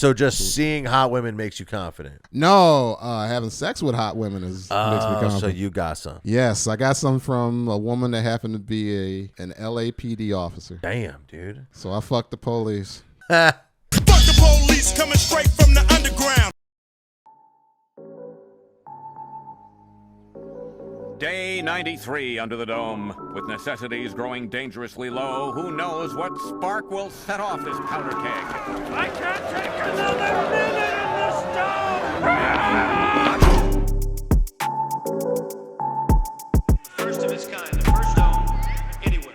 So just seeing hot women makes you confident? No, having sex with hot women makes me confident. So you got some? Yes, I got some from a woman that happened to be an LAPD officer. Damn, dude. So I fucked the police. Fuck the police coming straight from the underground. Day 93 under the dome. With necessities growing dangerously low, who knows what spark will set off this powder keg? I can't take another minute in the stove! First of its kind, the first dome anywhere.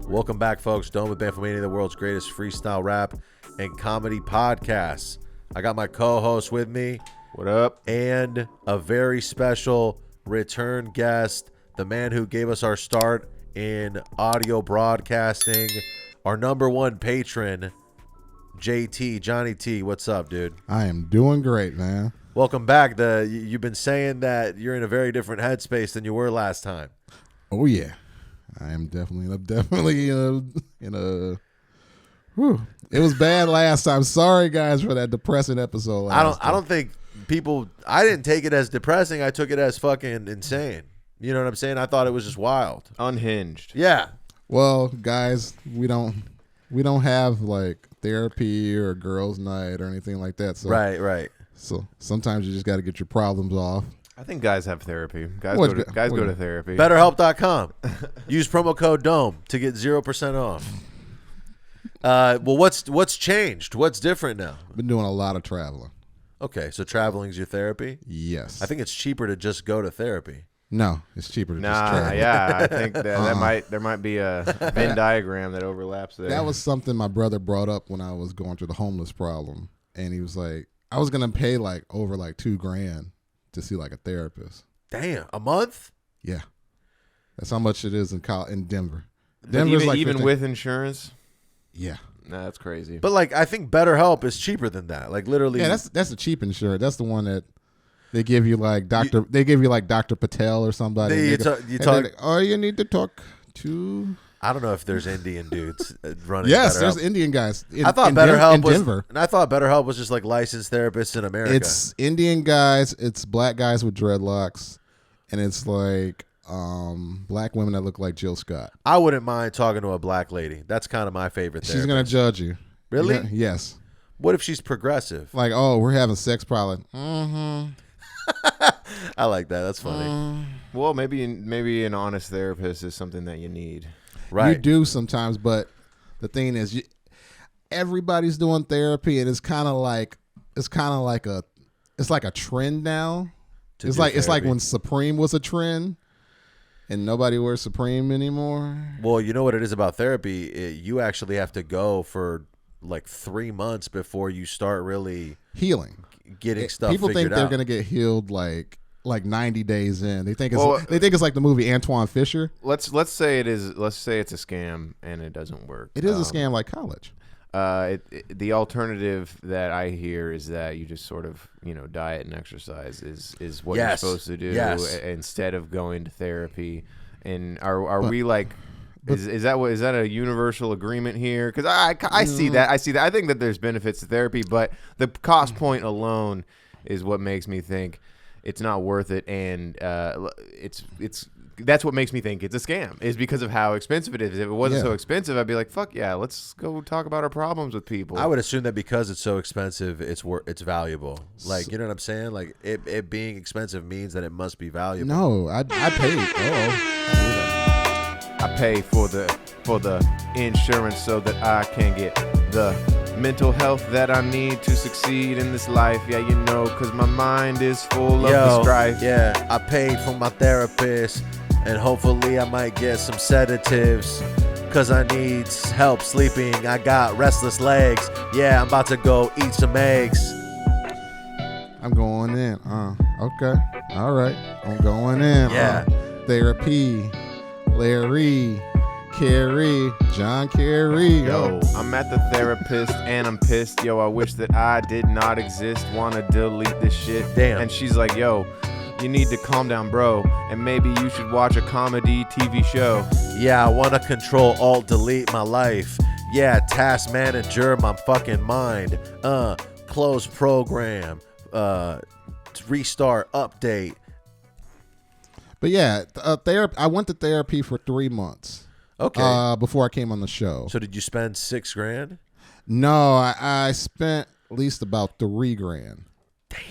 Welcome back, folks. Dome with bamfomania, the world's greatest freestyle rap and comedy podcast. I got my co-host with me. What up? And a very special return guest, the man who gave us our start in audio broadcasting, our number one patron, JT, Johnny T. What's up, dude? I am doing great, man. Welcome back. You've been saying that you're in a very different headspace than you were last time. Oh yeah, I am definitely in a. Whew. It was bad last time. Sorry, guys, for that depressing episode. I don't think people. I didn't take it as depressing. I took it as fucking insane. You know what I'm saying? I thought it was just wild, Unhinged. Yeah. Well, guys, we don't have like therapy or girls' night or anything like that. So Right. So sometimes you just got to get your problems off. I think guys have therapy. Guys go to therapy. BetterHelp.com. Use promo code DOME to get 0% off. Well, what's changed? What's different now? Been doing a lot of traveling. Okay, so traveling's your therapy? Yes. I think it's cheaper to just go to therapy. No, it's cheaper to just travel. Yeah, I think there might be a Venn diagram that overlaps there. That was something my brother brought up when I was going through the homeless problem, and he was like, I was gonna pay like over like $2,000 to see like a therapist. Damn, a month? Yeah, that's how much it is in Denver. But Denver's like even 15. with insurance. Yeah. Nah, that's crazy. But like, I think BetterHelp is cheaper than that. Like literally. Yeah, that's the cheap insurance. That's the one that they give you like They give you like Dr. Patel or somebody. You talk. Oh, you need to talk to. I don't know if there's Indian dudes running. Yes, BetterHelp. there's Indian guys. I thought BetterHelp in was Denver. And I thought BetterHelp was just like licensed therapists in America. It's Indian guys. It's black guys with dreadlocks, and it's like black women that look like Jill Scott. I wouldn't mind talking to a black lady. That's kind of my favorite therapist. She's gonna judge you. Really? Yeah, yes. What if she's progressive? Like, oh, we're having sex problem. Mm-hmm. I like that. That's funny. Well, maybe an honest therapist is something that you need. Right. You do sometimes, but the thing is, everybody's doing therapy, and it's like a trend now. It's like when Supreme was a trend, and nobody wears Supreme anymore. Well, you know what it is about therapy? You actually have to go for like 3 months before you start really healing, getting stuff. People think they're out. gonna get healed like 90 days in. They think it's like the movie Antoine Fisher. Let's say it is. Let's say it's a scam and it doesn't work. It is a scam like college. The alternative that I hear is that you just sort of diet and exercise is what you're supposed to do instead of going to therapy. And are we like? Is that a universal agreement here? Because I see that. I think that there's benefits to therapy, but the cost point alone is what makes me think it's not worth it, and that's what makes me think it's a scam, is because of how expensive it is. If it wasn't so expensive, I'd be like, fuck yeah, let's go talk about our problems with people. I would assume that because it's so expensive, it's valuable. Like, you know what I'm saying? Like it being expensive means that it must be valuable. No, I paid. I pay for the insurance so that I can get the mental health that I need to succeed in this life. Yeah, because my mind is full of the strife. Yeah, I paid for my therapist, and hopefully I might get some sedatives, because I need help sleeping. I got restless legs. Yeah, I'm about to go eat some eggs. I'm going in. Okay. All right. I'm going in. Yeah. Therapy. Larry, Carey, John Kerry. Yo, I'm at the therapist and I'm pissed. Yo, I wish that I did not exist. Wanna delete this shit. Damn. And she's like, yo, you need to calm down, bro. And maybe you should watch a comedy TV show. Yeah, I wanna control, alt, delete my life. Yeah, task manager my fucking mind. Close program. Restart, update. But yeah, therapy. I went to therapy for 3 months. Okay. Before I came on the show. So did you spend $6,000? No, I spent at least about $3,000.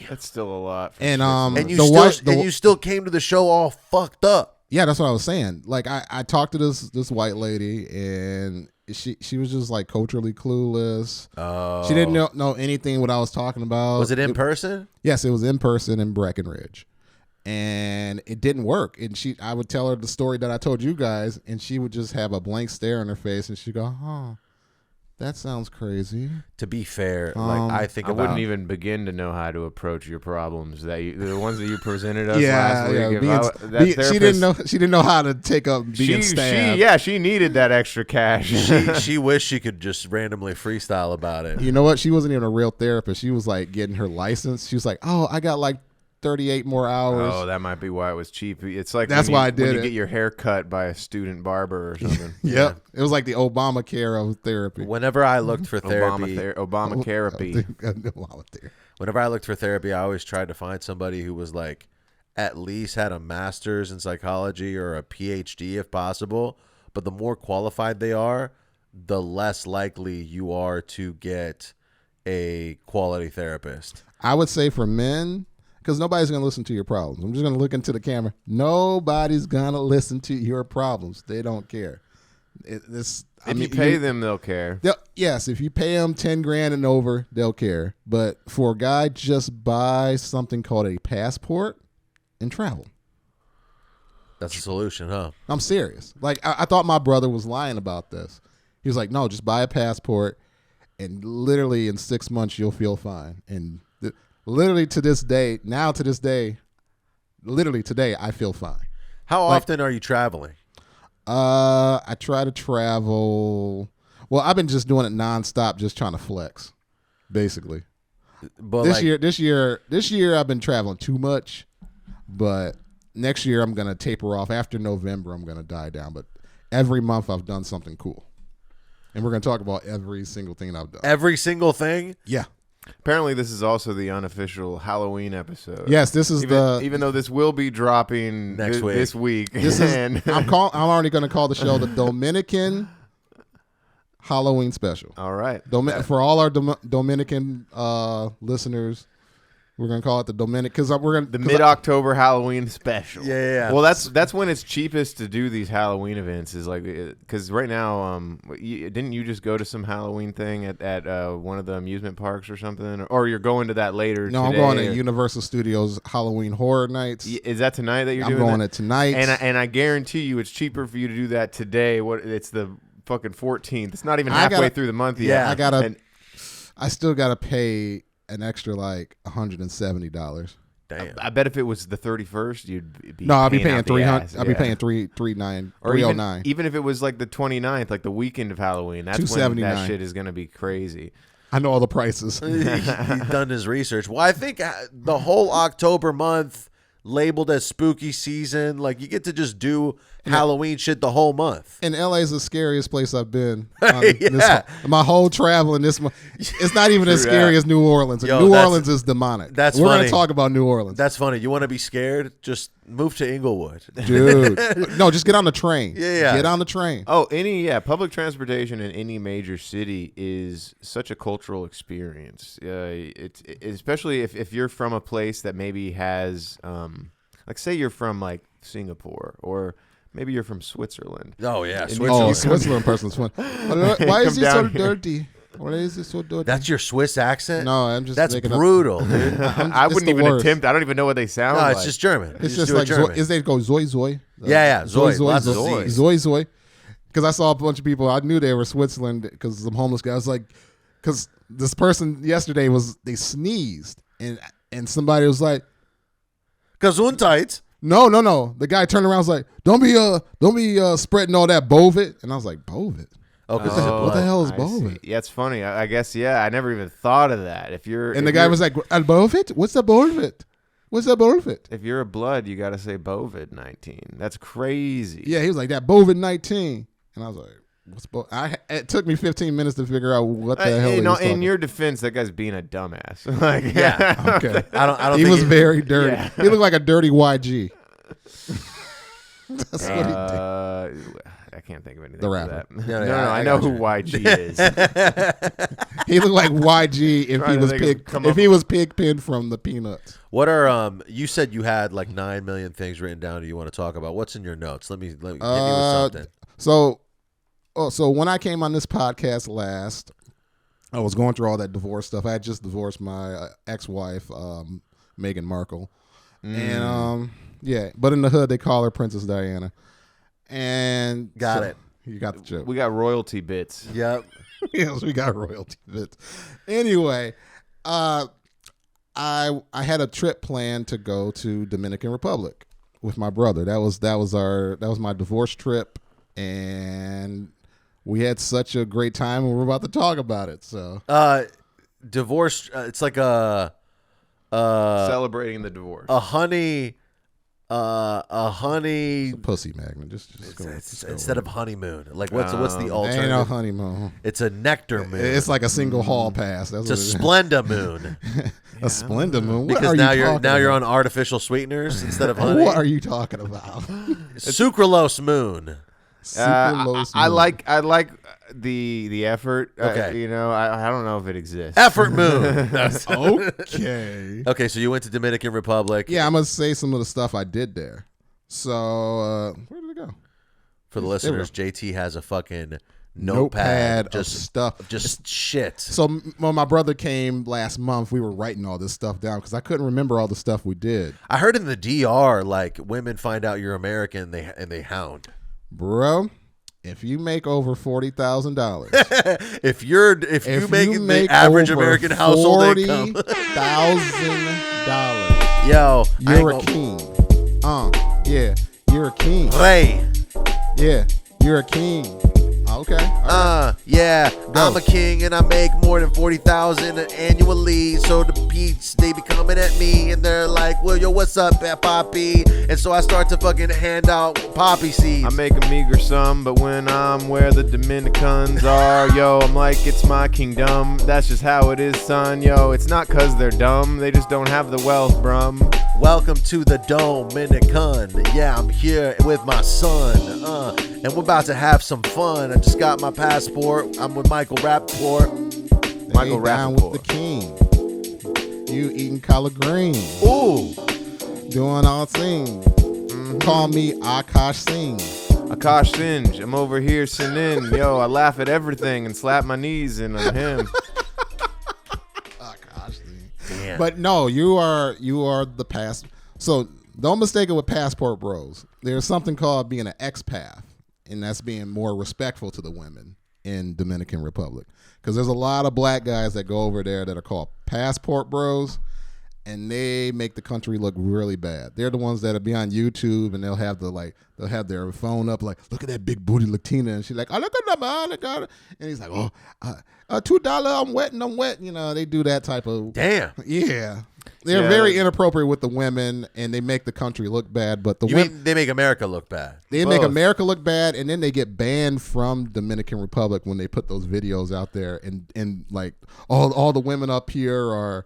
That's still a lot. For And you still came to the show all fucked up. Yeah, that's what I was saying. Like I talked to this white lady, and she was just like culturally clueless. Oh. She didn't know anything what I was talking about. Was it in person? Yes, it was in person in Breckenridge. And it didn't work. And I would tell her the story that I told you guys, and she would just have a blank stare on her face, and she'd go, "Huh, that sounds crazy." To be fair, I wouldn't even begin to know how to approach your problems the ones that you presented us last week. She didn't know how to take up being stabbed. She needed that extra cash. She wished she could just randomly freestyle about it. You know what? She wasn't even a real therapist. She was like getting her license. She was like, "Oh, I got like 38 more hours." Oh, that might be why it was cheap. It's like that's why I did when it. you get your hair cut by a student barber or something. Yep. It was like the Obamacare of therapy. Whenever I looked for therapy, Obamacare. Whenever I looked for therapy, I always tried to find somebody who was like at least had a master's in psychology or a PhD if possible. But the more qualified they are, the less likely you are to get a quality therapist. I would say for men, because nobody's going to listen to your problems. I'm just going to look into the camera. Nobody's going to listen to your problems. They don't care. If you pay them, they'll care. Yes, if you pay them $10,000 and over, they'll care. But for a guy, just buy something called a passport and travel. That's a solution, huh? I'm serious. Like, I thought my brother was lying about this. He was like, "No, just buy a passport, and literally in 6 months, you'll feel fine." And literally to this day, literally today, I feel fine. How often are you traveling? I try to travel. Well, I've been just doing it nonstop, just trying to flex, basically. But this year, I've been traveling too much. But next year, I'm gonna taper off. After November, I'm gonna die down. But every month, I've done something cool, and we're gonna talk about every single thing I've done. Every single thing? Yeah. Apparently, this is also the unofficial Halloween episode. Yes, this is even though this will be dropping this week. This is I'm already going to call the show the Dominican Halloween special. All right, for all our Dominican listeners, we're going to call it the Dominican because we're going the mid-October Halloween special. Yeah. Well, that's when it's cheapest to do these Halloween events. Is like because right now, didn't you just go to some Halloween thing at one of the amusement parks or something, or you're going to that later? No, today, I'm going to Universal Studios Halloween Horror Nights. Is that tonight that you're doing? I'm going it tonight, and I guarantee you, it's cheaper for you to do that today. It's the fucking 14th. It's not even halfway through the month yet. I still gotta pay an extra like $170. Damn. I bet if it was the 31st, you'd be I'll be paying $300. I'll be paying $309 or $309. even if it was like the 29th, like the weekend of Halloween, that's when that shit is gonna be crazy. I know all the prices. He's done his research. Well, I think the whole October month labeled as spooky season, like you get to just do Halloween shit the whole month. And LA is the scariest place I've been. My whole traveling this month. It's not even as scary as New Orleans. New Orleans is demonic. We're going to talk about New Orleans. That's funny. You want to be scared? Just move to Inglewood. Dude. No, just get on the train. Yeah. Get on the train. Oh, public transportation in any major city is such a cultural experience. It's especially if you're from a place that maybe has like say you're from like Singapore or maybe you're from Switzerland. Oh yeah, Switzerland person's fun. Why is he so dirty? Why is he so dirty? That's your Swiss accent? No, I'm just. That's brutal, dude. I wouldn't even attempt. I don't even know what they sound like. No, it's just German. It's just like German. Is they go zoy zoy? Yeah, zoy. Lots of zoy. Because I saw a bunch of people. I knew they were Switzerland because some homeless guy. I was like, because this person yesterday they sneezed and somebody was like, Gesundheit. No. The guy turned around and was like, don't be spreading all that Bovid. And I was like, Bovid? Oh, what the hell is Bovid? Yeah, it's funny. I guess, I never even thought of that. And the guy was like, Bovid? What's the Bovid? What's that Bovid? If you're a blood, you got to say Bovid-19. That's crazy. Yeah, he was like, that Bovid-19. And I was like, It took me 15 minutes to figure out what the hell he was talking. In your defense, that guy's being a dumbass. Like, Yeah. Okay. I don't. He think was very dirty. Yeah. He looked like a dirty YG. That's what he did. I can't think of anything. The for rapper. that. Yeah, No, I know who YG is. He looked like YG if Trying he to was think of- if he was Pigpen from the Peanuts. What are you said you had like 9 million things written down you want to talk about. What's in your notes? Let me hit me with something. So when I came on this podcast last, I was going through all that divorce stuff. I had just divorced my ex-wife, Meghan Markle, and but in the hood they call her Princess Diana. And Got it. You got the joke. We got royalty bits. Yep. Yes, we got royalty bits. Anyway, I had a trip planned to go to Dominican Republic with my brother. That was my divorce trip, and we had such a great time, and we're about to talk about it. So, Divorce. It's like a Celebrating the divorce. a honey. Honey. pussy magnet. Just go. Instead of honeymoon. Like what's the Ain't alternative? no honeymoon. It's a nectar moon. It's like a single hall pass. That's It's a what it Splenda moon. is. A Splenda moon. What Because are now you you're talking on about? artificial sweeteners instead of honey. What are you talking about? Sucralose moon. Sucralose I moon. like the effort. Okay. I don't know if it exists. Effort moon. Okay. Okay, so you went to Dominican Republic. Yeah, I'm gonna say some of the stuff I did there. So where did it go? For the There we listeners, JT has a fucking Notepad notepad, of just stuff. just shit. So when my brother came last month, we were writing all this stuff down because I couldn't remember all the stuff we did. I heard in the DR, like women find out you're American, they hound. Bro, if you make over $40,000, If you make the average over American household income, $40,000, yo, you're a king. Yeah, you're a king. Hey, Yeah, you're a king. Okay. all right. yeah, Go. I'm a king and I make more than 40,000 annually. So the Pete's, they be coming at me and they're like, well, yo, what's up, Poppy? And so I start to fucking hand out poppy seeds. I make a meager sum, but when I'm where the Dominicans are, yo, I'm like, it's my kingdom. That's just how it is, son. Yo, it's not cause they're dumb, they just don't have the wealth, brum. Welcome to the Dominican. Yeah, I'm here with my son. And we're about to have some fun. I just got my passport. I'm with Michael Rappaport. Michael Lay down Rappaport. with the king. You eating collard greens. Ooh. Doing all things. Call me Akash Singh. Akash Singe, I'm over here singing. Yo, I laugh at everything and slap my knees and I'm him. Akash Singh. Damn. But no, you are the pass. So don't mistake it with passport bros. There's something called being an expath, and that's being more respectful to the women in Dominican Republic. Because there's a lot of black guys that go over there that are called passport bros, and they make the country look really bad. They're the ones that'll be on YouTube and they'll have their phone up like, look at that big booty Latina, and she's like, oh, look at that man, look at it. And he's like, oh, $2, I'm wet. You know, they do that type of. Damn. Yeah. They're Yeah. very inappropriate with the women, and they make the country look bad. But the You women, mean they make America look bad? they make both. America look bad, and then they get banned from Dominican Republic when they put those videos out there, and like all the women up here are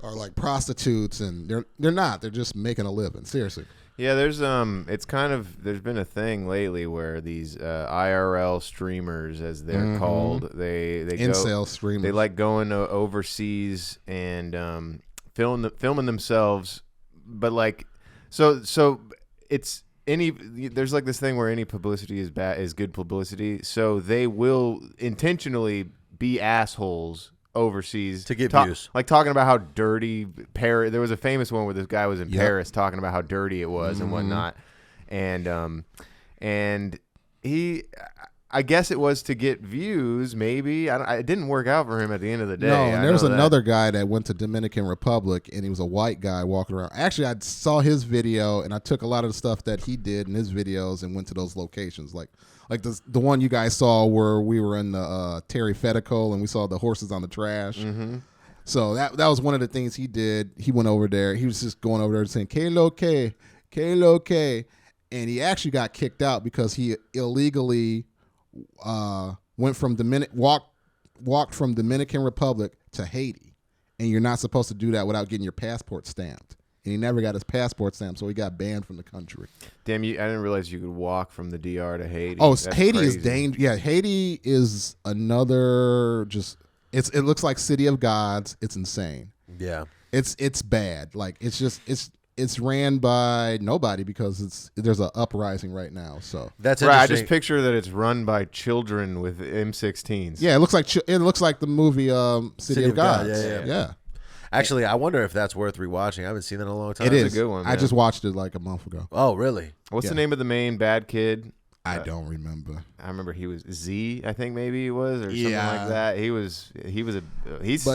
like prostitutes, and they're not. They're just making a living. Seriously. Yeah, there's there's been a thing lately where these IRL streamers, as they're called, they Incel streamers. They like going overseas and filming themselves, but like so it's there's like this thing where any publicity is good publicity, so they will intentionally be assholes overseas To get views. like talking about how dirty Paris. There was a famous one where this guy was in Paris talking about how dirty it was and whatnot, and he, I guess it was to get views. Maybe it didn't work out for him at the end of the day. No, I and there was know that. another guy that went to Dominican Republic, and he was a white guy walking around. Actually, I saw his video, and I took a lot of the stuff that he did in his videos and went to those locations, like the one you guys saw where we were in the Terry Fetico and we saw the horses on the trash. Mm-hmm. So that was one of the things he did. He went over there. He was just going over there saying K-Lo-K, and he actually got kicked out because he illegally went from walked from Dominican Republic to Haiti, and you're not supposed to do that without getting your passport stamped. And he never got his passport stamped, so he got banned from the country. Damn, I didn't realize you could walk from the DR to Haiti. Oh, That's Haiti crazy. is dangerous. Yeah, Haiti is another it looks like City of Gods. It's insane. Yeah. It's bad. Like it's ran by nobody because there's an uprising right now. So That's Right, I interesting. just picture that it's run by children with M16s. yeah, it looks like the movie City of God, Gods. yeah. Actually, I wonder if that's worth rewatching. I haven't seen that in a long time. It is a good one, I man. just watched it like a month ago. Oh, really? What's Yeah. the name of the main bad kid? I don't remember. I remember he was Z, I think maybe he was, or something Yeah. like that.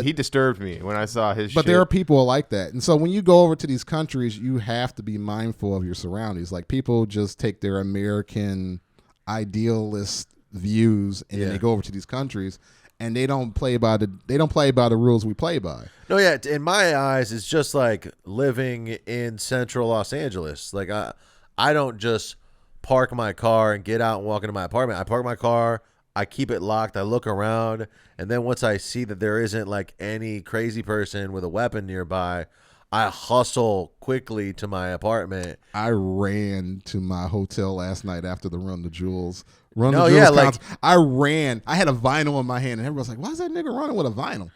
He disturbed me when I saw his But shit. there are people like that. And so when you go over to these countries, you have to be mindful of your surroundings. Like people just take their American idealist views and then Yeah. they go over to these countries and they don't play by the rules we play by. No, yeah. In my eyes, it's just like living in central Los Angeles. Like I don't just park my car and get out and walk into my apartment. I park my car, I keep it locked, I look around, and then once I see that there isn't like any crazy person with a weapon nearby, I hustle quickly to my apartment. I ran to my hotel last night after the Run the Jewels. Run No, the Jewels yeah, like- concert. I ran. I had a vinyl in my hand, and everyone's like, "Why is that nigga running with a vinyl?"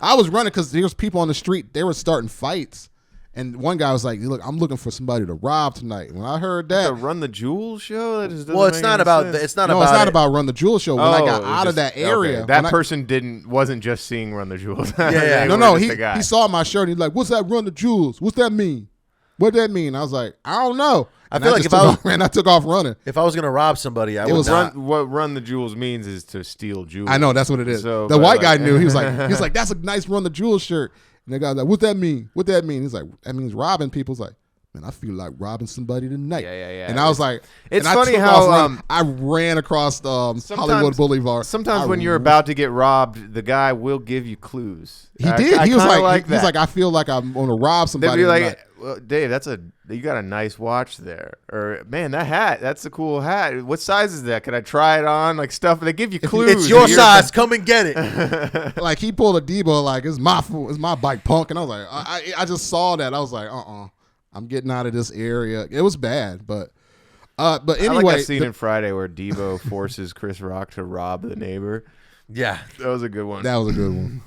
I was running because there was people on the street. They were starting fights, and one guy was like, "Look, I'm looking for somebody to rob tonight." When I heard that, the Run the Jewels show? That just doesn't Well, it's make not any about sense. it's not no, about it's not it. about Run the Jewels show. When I got it was out of just- that area, okay. That when I- person wasn't just seeing Run the Jewels. yeah. They no, were just the guy. he saw my shirt. And he's like, "What's that? Run the Jewels? What's that mean? What that mean?" I was like, "I don't know." I And feel like just if I took off, I took off running. If I was gonna rob somebody, I would was not. What Run the Jewels means is to steal jewels. I know that's what it is. So, the but white guy like- knew. He was like, "That's a nice Run the Jewels shirt." And the guy was like, "What that mean? What that mean?" He's like, "That means robbing people." He's like, "Man, I feel like robbing somebody tonight." Yeah. And I was like, It's and I funny took how, off running. I ran across Hollywood Boulevard. Sometimes I when you're ran. about to get robbed, the guy will give you clues. he did. He was kinda like, that. he's like, "I feel like I'm going to rob They'd somebody." be like, tonight." well, Dave, you got a nice watch there. Or, man, that hat, that's a cool hat. What size is that? Can I try it on? Like stuff. They give you clues. It's your size. Come and get it. Like he pulled a Debo, like it's my bike, punk. And I was like, I just saw that. I was like, I'm getting out of this area. It was bad, but anyway, I like that scene in Friday where Debo forces Chris Rock to rob the neighbor. Yeah. That was a good one. that was a good one.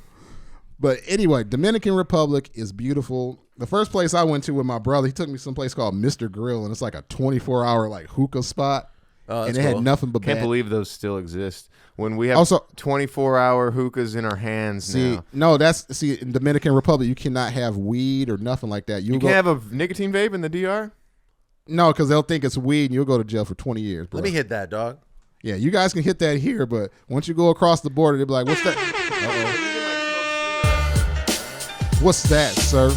But anyway, Dominican Republic is beautiful. The first place I went to with my brother, he took me someplace called Mr. Grill, and it's like a 24-hour like hookah spot. Oh, and that's it had cool. nothing but Can't bad. believe those still exist. When we have Also- 24-hour hookahs in our hands See, now. no, in Dominican Republic, you cannot have weed or nothing like that. You can't have a nicotine vape in the DR? No, because they'll think it's weed, and you'll go to jail for 20 years. Bro. Let me hit that, dog. Yeah, you guys can hit that here, but once you go across the border, they'll be like, "What's that? What's that, sir?"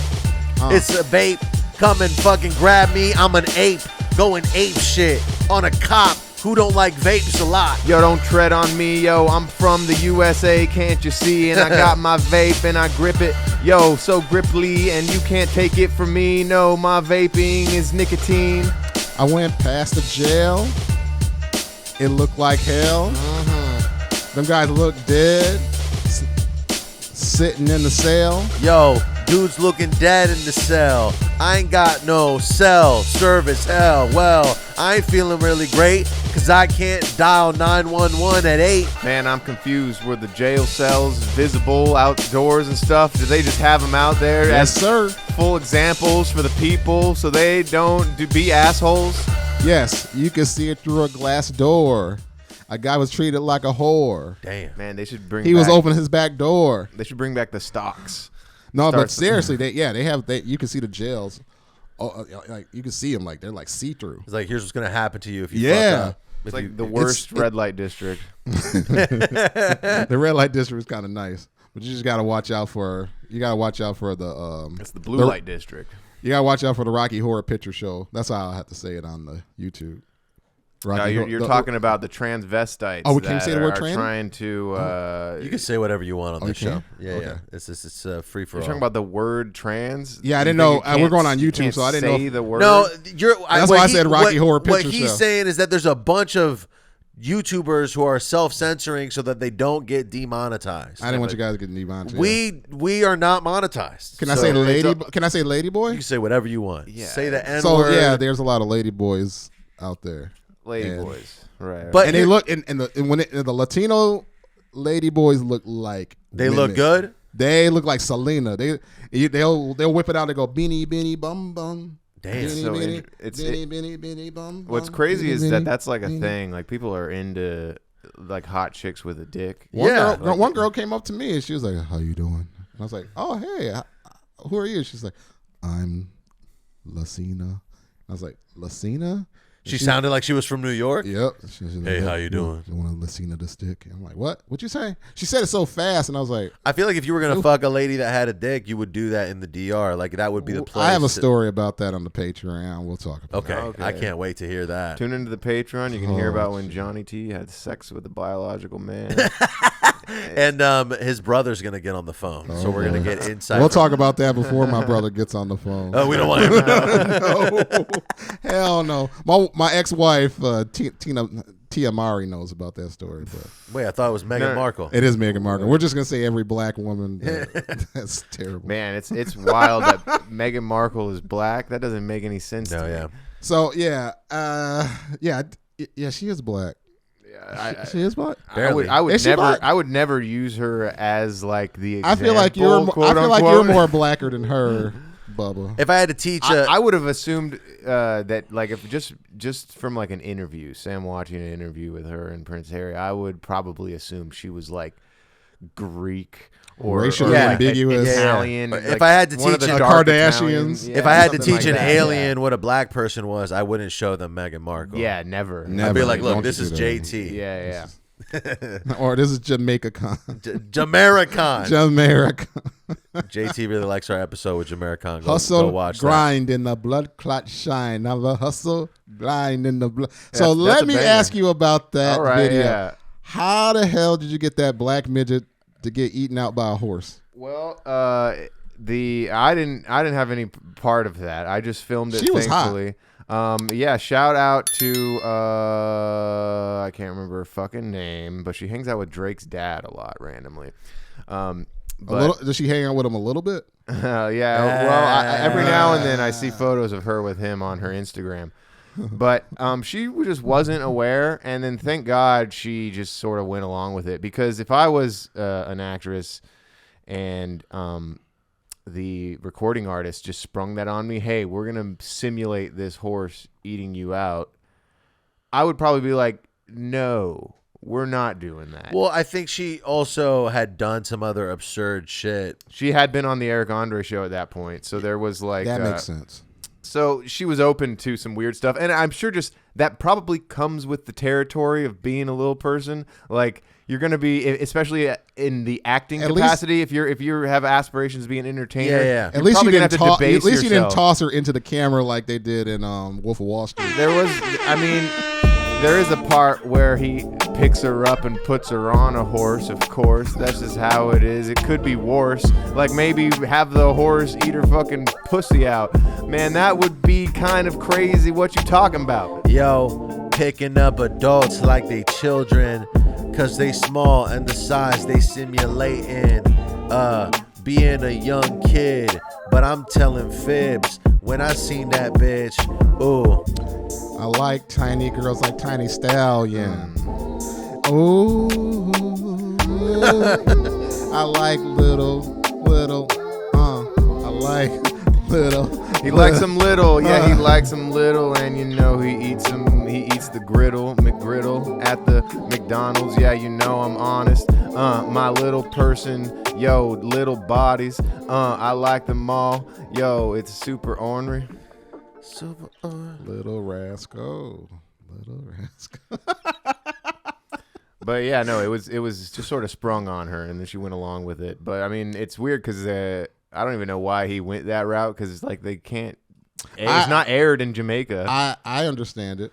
It's a vape. Come and fucking grab me. I'm an ape. Going ape shit on a cop who don't like vapes a lot. Yo, don't tread on me, yo. I'm from the USA, can't you see? And I got my vape and I grip it, yo, so griply, and you can't take it from me. No, my vaping is nicotine. I went past the jail. It looked like hell. Them guys look dead, sitting in the cell. Yo, dude's looking dead in the cell. I ain't got no cell service. Hell, well, I ain't feeling really great because I can't dial 911 at 8. Man, I'm confused. Were the jail cells visible outdoors and stuff? Do they just have them out there Yes, as sir. full examples for the people so they don't be assholes? Yes, you can see it through a glass door. A guy was treated like a whore. Damn. Man, they should bring He was back- opening his back door. They should bring back the stocks. No, but Starts- seriously, you can see the jails. Oh, like you can see them like they're like see through. It's like, here's what's going to happen to you if you Yeah. fuck up. It's If like you- the worst red light district. The red light district is kind of nice, but you just gotta watch out for. You gotta watch out for the. It's the blue light district. You gotta watch out for the Rocky Horror Picture Show. That's how I have to say it on the YouTube. No, you're talking about the transvestites. Oh, we can't say the word are trans? trying to. You can say whatever you want on the show. can? Yeah, Okay. yeah. It's free for You're all. talking about the word trans? Yeah, I You didn't think know. you We're can't- going on you YouTube, can't so I didn't say know. the word. No, That's why I said Rocky Horror Picture What he's Show. saying is that there's a bunch of YouTubers who are self-censoring so that they don't get demonetized. I didn't want you guys to get demonetized. We are not monetized. Can I So say it's lady? a- Can I say lady boy? You can say whatever you want. Yeah. Say the N So word. yeah, there's a lot of lady boys out there, Lady And- boys, right? But and they here- look and the Latino lady boys look like they women. look good. They look like Selena. They'll whip it out. They go beanie beanie bum bum. Damn. Beanie, So beanie, it's- beanie, beanie, beanie, bum, What's bum, crazy beanie, is beanie, that's like a beanie. thing. Like people are into like hot chicks with a dick. Yeah. One girl came up to me and she was like, "How you doing?" And I was like, "Oh hey, who are you?" She's like, "I'm Lacina." I was like, "Lacina?" She sounded like she was from New York. Yep. She's like, Hey, how you doing? You want to Lacina the stick? I'm like, what? What'd you say? She said it so fast, and I was like, I feel like if you were gonna fuck a lady that had a dick, you would do that in the DR. Like that would be the place. I have a to- story about that on the Patreon. We'll talk about Okay. it. Okay. I can't wait to hear that. Tune into the Patreon. You can hear Oh, about when Johnny T had sex with a biological man. And his brother's gonna get on the phone, so we're gonna get insight. We'll from- talk about that before my brother gets on the phone. Oh, we don't want him to know. No. Hell no. My ex-wife, Tia Mari, knows about that story, but Wait, I thought it was Meghan Markle. it is Meghan Markle. We're just gonna say every black woman. That's terrible. Man, it's wild that Meghan Markle is black. That doesn't make any sense. No, to me. yeah. So yeah, she is black. She is black. Barely. I would Is she never. black? I would never use her as like the. I Example, feel like you're. quote I feel like you're unquote. more blacker than her, Bubba. If I had to teach a, I would have assumed that like if just from like an interview, Sam watching an interview with her and Prince Harry, I would probably assume she was like Greek or Racially like ambiguous. Italian. If like I had to one of teach the an- dark Kardashians. Italians. if I had to something teach like an that, alien what a black person was, I wouldn't show them Meghan Markle. Yeah, never. Never. I'd be like, Don't look, this you is do that. JT. Yeah, yeah. Or this is Jamaica Con. Jamaican. Jamaica. JT really likes our episode with Jamaican. Go Hustle, watch grind in the blood clot shine. Never hustle, grind in the blood. So That's let a me banger. ask you about that All right, video. yeah. How the hell did you get that black midget to get eaten out by a horse? Well, I didn't have any part of that. I just filmed it. She was hot. thankfully. Yeah, shout out to I can't remember her fucking name, but she hangs out with Drake's dad a lot randomly. Does she hang out with him a little bit? Yeah, well, every now and then I see photos of her with him on her Instagram. But she just wasn't aware, and then thank God she just sort of went along with it. Because if I was an actress and the recording artist just sprung that on me, hey, we're going to simulate this horse eating you out, I would probably be like, no, we're not doing that. Well, I think she also had done some other absurd shit. She had been on the Eric Andre show at that point, so there was like... That makes sense. So she was open to some weird stuff, and I'm sure just that probably comes with the territory of being a little person. Like you're going to be, especially in the acting capacity, if you have aspirations to be an entertainer. Yeah. At least you didn't have to debase At least you didn't yourself. toss her into the camera like they did in Wolf of Wall Street. There was, I mean, there is a part where he picks her up and puts her on a horse, of course. That's just how it is. It could be worse. Like maybe have the horse eat her fucking pussy out. Man, that would be kind of crazy. What you talking about? Yo, picking up adults like they children, cause they small and the size they simulating. Being a young kid, but I'm telling fibs. When I seen that bitch, ooh. I like tiny girls like Tiny Stallion. Ooh, I like little. I like little. He likes them little, yeah. He likes them little, and you know he eats them. He eats the McGriddle at the McDonald's. Yeah, you know I'm honest. My little person, yo, little bodies. I like them all. Yo, it's super ornery. Little rascal. But yeah, no, it was just sort of sprung on her, and then she went along with it. But I mean, it's weird because I don't even know why he went that route because it's like they can't. It's not aired in Jamaica. I understand it.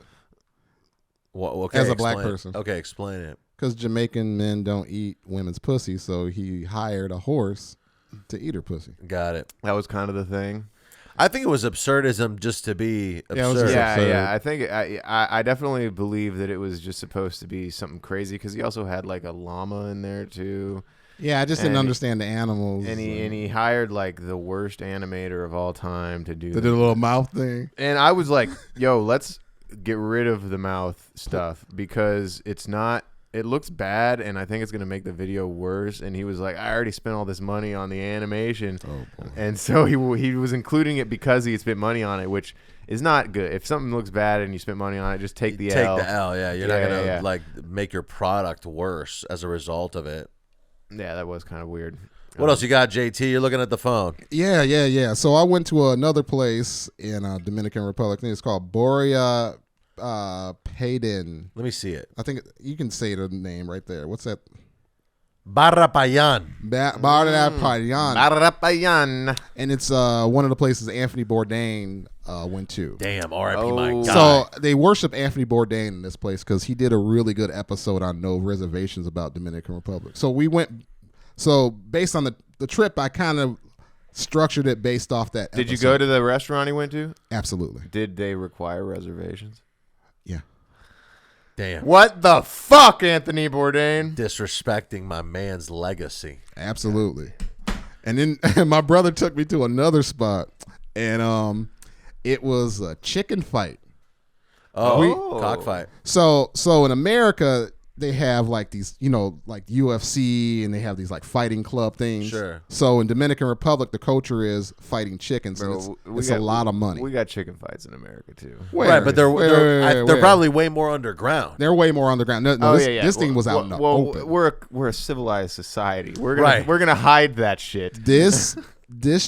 Okay, as a black explain it. person. Okay, explain it. Because Jamaican men don't eat women's pussy, so he hired a horse to eat her pussy. Got it. That was kind of the thing. I think it was absurdism just to be absurd. Yeah, it was just absurd. Yeah. I think I definitely believe that it was just supposed to be something crazy because he also had like a llama in there too. Yeah, I just didn't understand the animals. And he hired like the worst animator of all time to do the little mouth thing. And I was like, yo, let's get rid of the mouth stuff because it looks bad and I think it's going to make the video worse. And he was like, I already spent all this money on the animation. Oh, boy. And so he was including it because he had spent money on it, which is not good. If something looks bad and you spent money on it, just take the L. Take the L, yeah. You're not going to like make your product worse as a result of it. Yeah, that was kind of weird. What else you got, JT? You're looking at the phone. Yeah. So I went to another place in Dominican Republic. I think it's called Boria Payden. Let me see it. I think you can say the name right there. What's that? Barapayan. Barapayan. And it's one of the places Anthony Bourdain went to. Damn, R.I.P. my God. So they worship Anthony Bourdain in this place because he did a really good episode on No Reservations about Dominican Republic. So we went. So based on the trip, I kind of structured it based off that episode. Did you go to the restaurant he went to? Absolutely. Did they require reservations? Yeah. Damn. What the fuck, Anthony Bourdain? Disrespecting my man's legacy. Absolutely. And then my brother took me to another spot, and it was a chicken fight. Cockfight. So in America, they have like these, like UFC, and they have these like fighting club things. Sure. So in Dominican Republic, the culture is fighting chickens, and it's a lot of money. We got chicken fights in America too. Right, but they're probably way more underground. They're way more underground. No, this thing was out in the open. We're a civilized society. We're gonna hide that shit. This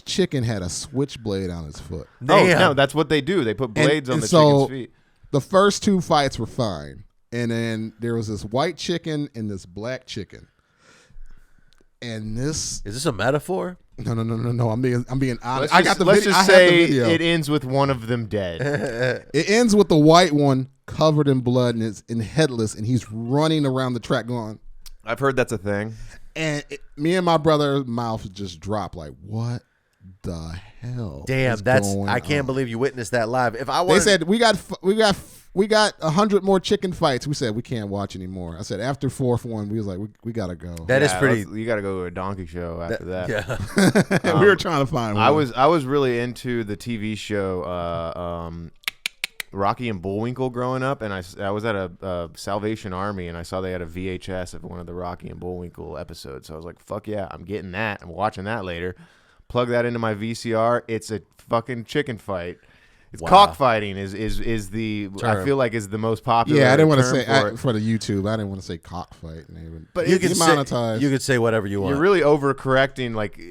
chicken had a switchblade on his foot. Damn. Oh no, that's what they do. They put blades on the chicken's feet. The first two fights were fine. And then there was this white chicken and this black chicken. And this is this a metaphor? No. I'm being honest. Let's just say it ends with one of them dead. It ends with the white one covered in blood and headless, and he's running around the track going. I've heard that's a thing. And me and my brother's mouth just dropped like, what the hell? Damn, I can't believe you witnessed that live. They said we got 100 more chicken fights. We said we can't watch anymore. I said after fourth one, we was like we gotta go. That is pretty. You gotta go to a donkey show after that. Yeah, we were trying to find one. I was really into the TV show Rocky and Bullwinkle growing up, and I was at a Salvation Army, and I saw they had a VHS of one of the Rocky and Bullwinkle episodes. So I was like, fuck yeah, I'm getting that. I'm watching that later. Plug that into my VCR. It's a fucking chicken fight. It's cockfighting is the term. I feel like is the most popular. Yeah, I didn't want to say for the YouTube. I didn't want to say cockfight. But you can monetize. You could say whatever you want. You're really overcorrecting. Like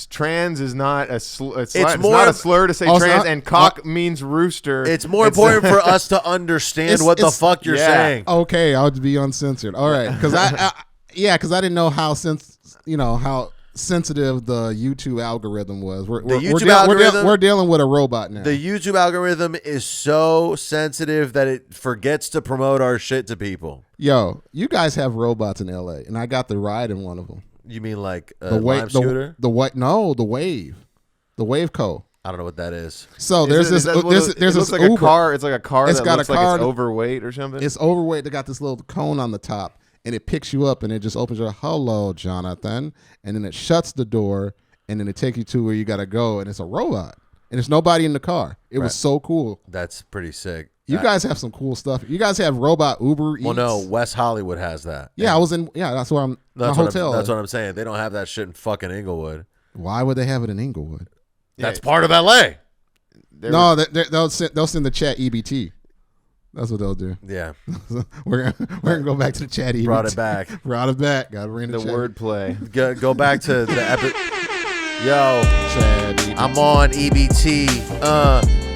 trans is not a slur. It's not a slur to say trans, and cock means rooster. It's more important for us to understand what the fuck you're saying. Okay, I'll be uncensored. All right, because I didn't know how sensitive the YouTube algorithm was. We're dealing with a robot now. The YouTube algorithm is so sensitive that it forgets to promote our shit to people. Yo, you guys have robots in LA, and I got the ride in one of them. You mean like a Lime scooter? The Wave Co. I don't know what that is. So there's this like Uber. A car. It's like a car it's that got looks a like car it's overweight or something. It's overweight. They got this little cone on the top. And it picks you up, and it just opens your hello, Jonathan, and then it shuts the door, and then it takes you to where you gotta go, and it's a robot, and there's nobody in the car. It was so cool. That's pretty sick. You guys have some cool stuff. You guys have robot Uber Eats. Well, no, West Hollywood has that. Yeah, that's where I'm. That's my hotel. That's what I'm saying. They don't have that shit in fucking Inglewood. Why would they have it in Inglewood? That's part of LA. They'll send the chat EBT. That's what they'll do. Yeah. we're gonna go back to the chat. EBT. Brought it back. Got to bring the wordplay. Go back to the epic. Yo, Chad, EBT. I'm on EBT.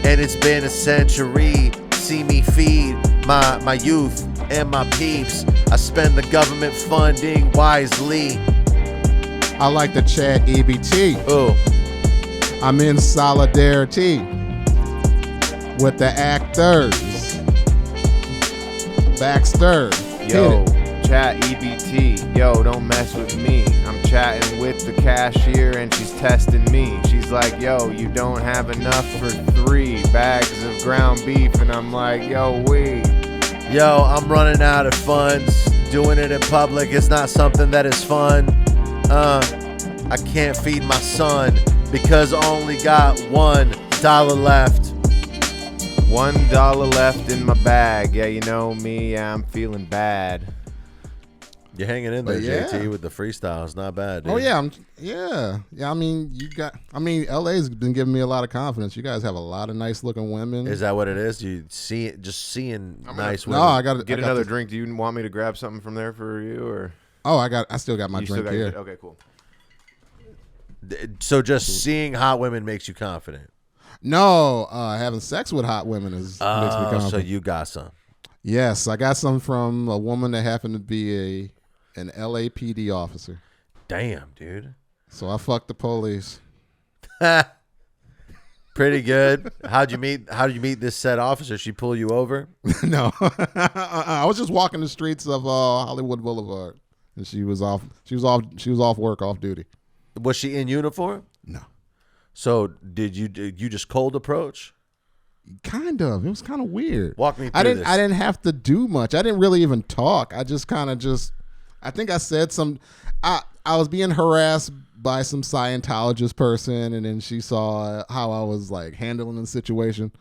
And it's been a century. See me feed my youth and my peeps. I spend the government funding wisely. I like the chat EBT. Ooh. I'm in solidarity with the actors. Baxter. Yo, chat EBT. Yo, don't mess with me. I'm chatting with the cashier and she's testing me. She's like, yo, you don't have enough for 3 bags of ground beef. And I'm like, yo, Yo, I'm running out of funds. Doing it in public is not something that is fun. I can't feed my son because I only got $1 left. $1 left in my bag. Yeah, you know me. Yeah, I'm feeling bad. You're hanging in there, JT, with the freestyles. Not bad, dude. Oh yeah, yeah. I mean, LA's been giving me a lot of confidence. You guys have a lot of nice looking women. Is that what it is? You see it, just seeing nice women. No, I got to get another drink. Do you want me to grab something from there for you, or? Oh, I still got my drink here. Okay, cool. So just seeing hot women makes you confident. No, having sex with hot women makes me confident. So you got some. Yes, I got some from a woman that happened to be an LAPD officer. Damn, dude. So I fucked the police. Pretty good. How'd you meet this said officer? She pull you over? No, I was just walking the streets of Hollywood Boulevard, and she was off work, off duty. Was she in uniform? No. So did you just cold approach? Kind of. It was kind of weird. Walk me through this. I didn't have to do much. I didn't really even talk. I just kind of I think I said some. I was being harassed by some Scientologist person, and then she saw how I was like handling the situation.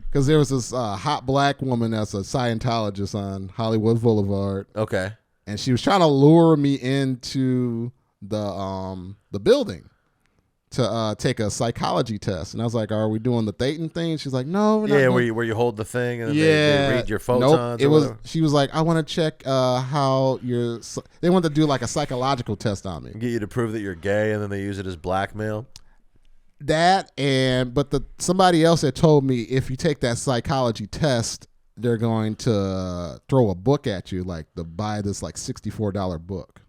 Because there was this hot black woman that's a Scientologist on Hollywood Boulevard. Okay. And she was trying to lure me into the building to take a psychology test, and I was like, "Are we doing the dating thing?" She's like, "No, we're not." Yeah, where you hold the thing and they read your photons. Nope. She was like, "I want to check how you're." They want to do like a psychological test on me, get you to prove that you're gay, and then they use it as blackmail. But somebody else had told me if you take that psychology test, they're going to throw a book at you, like to buy this like $64 book.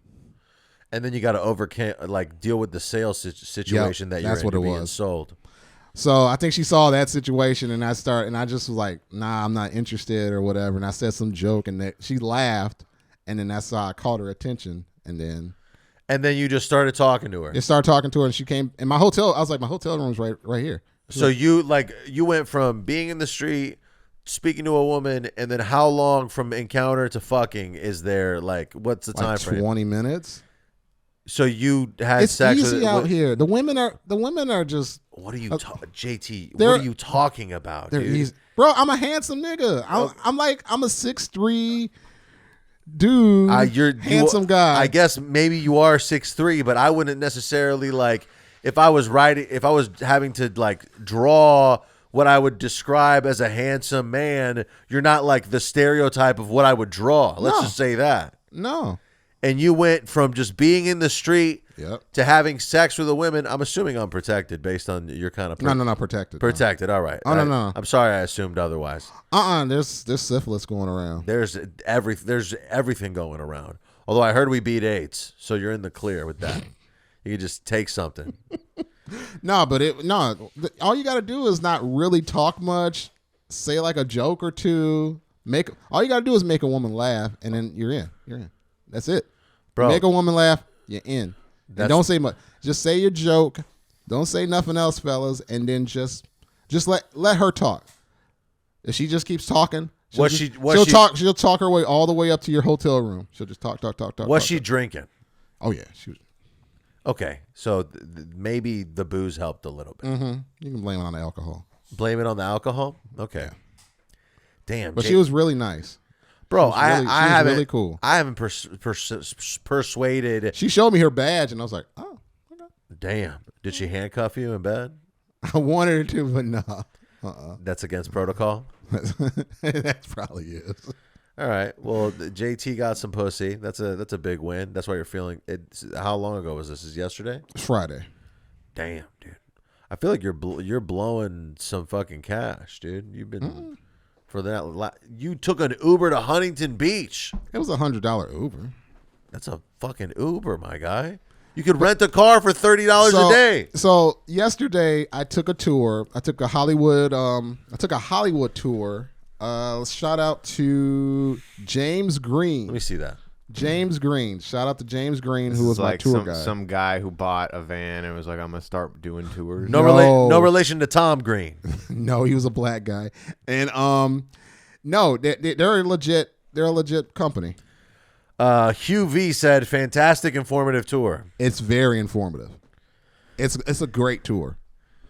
And then you got to deal with the sales situation that you're being sold. So I think she saw that situation, and I just was like, "Nah, I'm not interested," or whatever. And I said some joke, and she laughed, and then that's how I caught her attention. And then you just started talking to her. You started talking to her, and she came in my hotel. I was like, "My hotel room's right here." So you went from being in the street, speaking to a woman, and then how long from encounter to fucking is there? Like, what's the time frame? 20 minutes. So you had sex. It's easy out here. The women are just. What are you, JT? What are you talking about, dude? Easy. Bro, I'm a handsome nigga. I'm a 6'3" dude. Handsome guy. I guess maybe you are 6'3", but I wouldn't necessarily if I was having to draw what I would describe as a handsome man. You're not like the stereotype of what I would draw. Let's just say that. No. And you went from just being in the street to having sex with a woman. I'm assuming unprotected based on your kind of... No, protected. Protected, all right. Oh, no. I'm sorry I assumed otherwise. There's syphilis going around. There's everything going around. Although I heard we beat AIDS, so you're in the clear with that. You can just take something. All you got to do is not really talk much, say like a joke or two. All you got to do is make a woman laugh, and then you're in. That's it. Bro, make a woman laugh, you're in. And don't say much. Just say your joke. Don't say nothing else, fellas, and then just let her talk. If she just keeps talking, she'll talk her way all the way up to your hotel room. She'll just talk. Was she drinking? Oh yeah, she was. Okay, so maybe the booze helped a little bit. Mm-hmm. You can blame it on the alcohol. Blame it on the alcohol? Okay. Yeah. Damn. But she was really nice. Bro, she was really cool. I haven't persuaded. She showed me her badge, and I was like, "Oh, okay." Damn! Did she handcuff you in bed? I wanted her to, but no. That's against protocol. That probably is. All right. Well, JT got some pussy. That's a big win. That's why you're feeling it. How long ago was this? Is yesterday? Friday. Damn, dude. I feel like you're blowing some fucking cash, dude. You've been. For that, you took an Uber to Huntington Beach. It was $100 Uber. That's a fucking Uber, my guy. You could rent a car for $30 a day. So yesterday, I took a tour. I took a Hollywood tour Shout out to James Green. Let me see that. James Green. Shout out to James Green, This who was is my like tour guide. some guy who bought a van and was like, I'm gonna start doing tours. No, no relation to Tom Green. No, he was a black guy. And no, they're a legit. They're a legit company. Hugh V said, "Fantastic, informative tour." It's very informative. It's a great tour.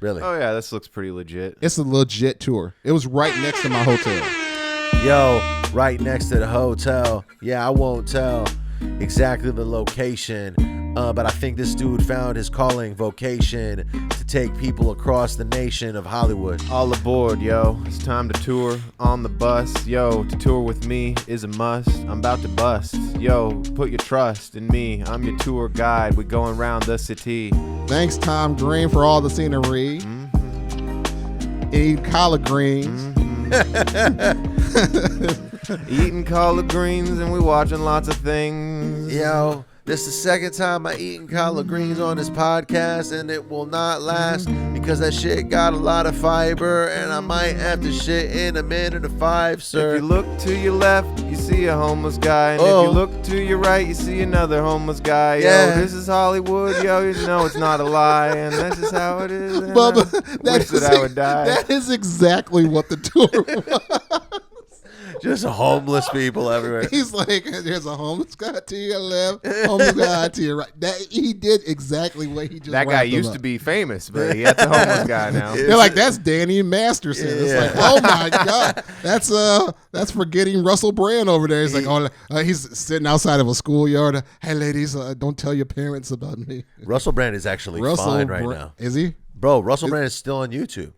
Really? Oh yeah, this looks pretty legit. It's a legit tour. It was right next to my hotel. Yo, right next to the hotel. Yeah, I won't tell exactly the location, but I think this dude found his calling vocation to take people across the nation of Hollywood. All aboard, yo. It's time to tour on the bus. Yo, to tour with me is a must. I'm about to bust. Yo, put your trust in me. I'm your tour guide. We're going around the city. Thanks, Tom Green, for all the scenery. Eat collard greens. Eating collard greens and we watching lots of things. Yo, this is the second time I eaten collard greens on this podcast, and it will not last because that shit got a lot of fiber, and I might have to shit in a minute or 5, sir. If you look to your left, you see a homeless guy. And if you look to your right, you see another homeless guy. Yo, Yeah. this is Hollywood. Yo, you know it's not a lie. And that's just how it is. And Bubba, I wish that I would die. that is exactly what the tour was. Just homeless people everywhere. He's like, there's a homeless guy to your left, homeless guy to your right. He did exactly what he just That guy wrapped them used up. to be famous, but that's a homeless guy now. They're like, that's Danny Masterson. It's like, oh my God, that's forgetting Russell Brand over there. He's like, he's sitting outside of a schoolyard. Hey, ladies, don't tell your parents about me. Russell Brand is actually fine right now. Is he? Bro, Russell Brand is still on YouTube.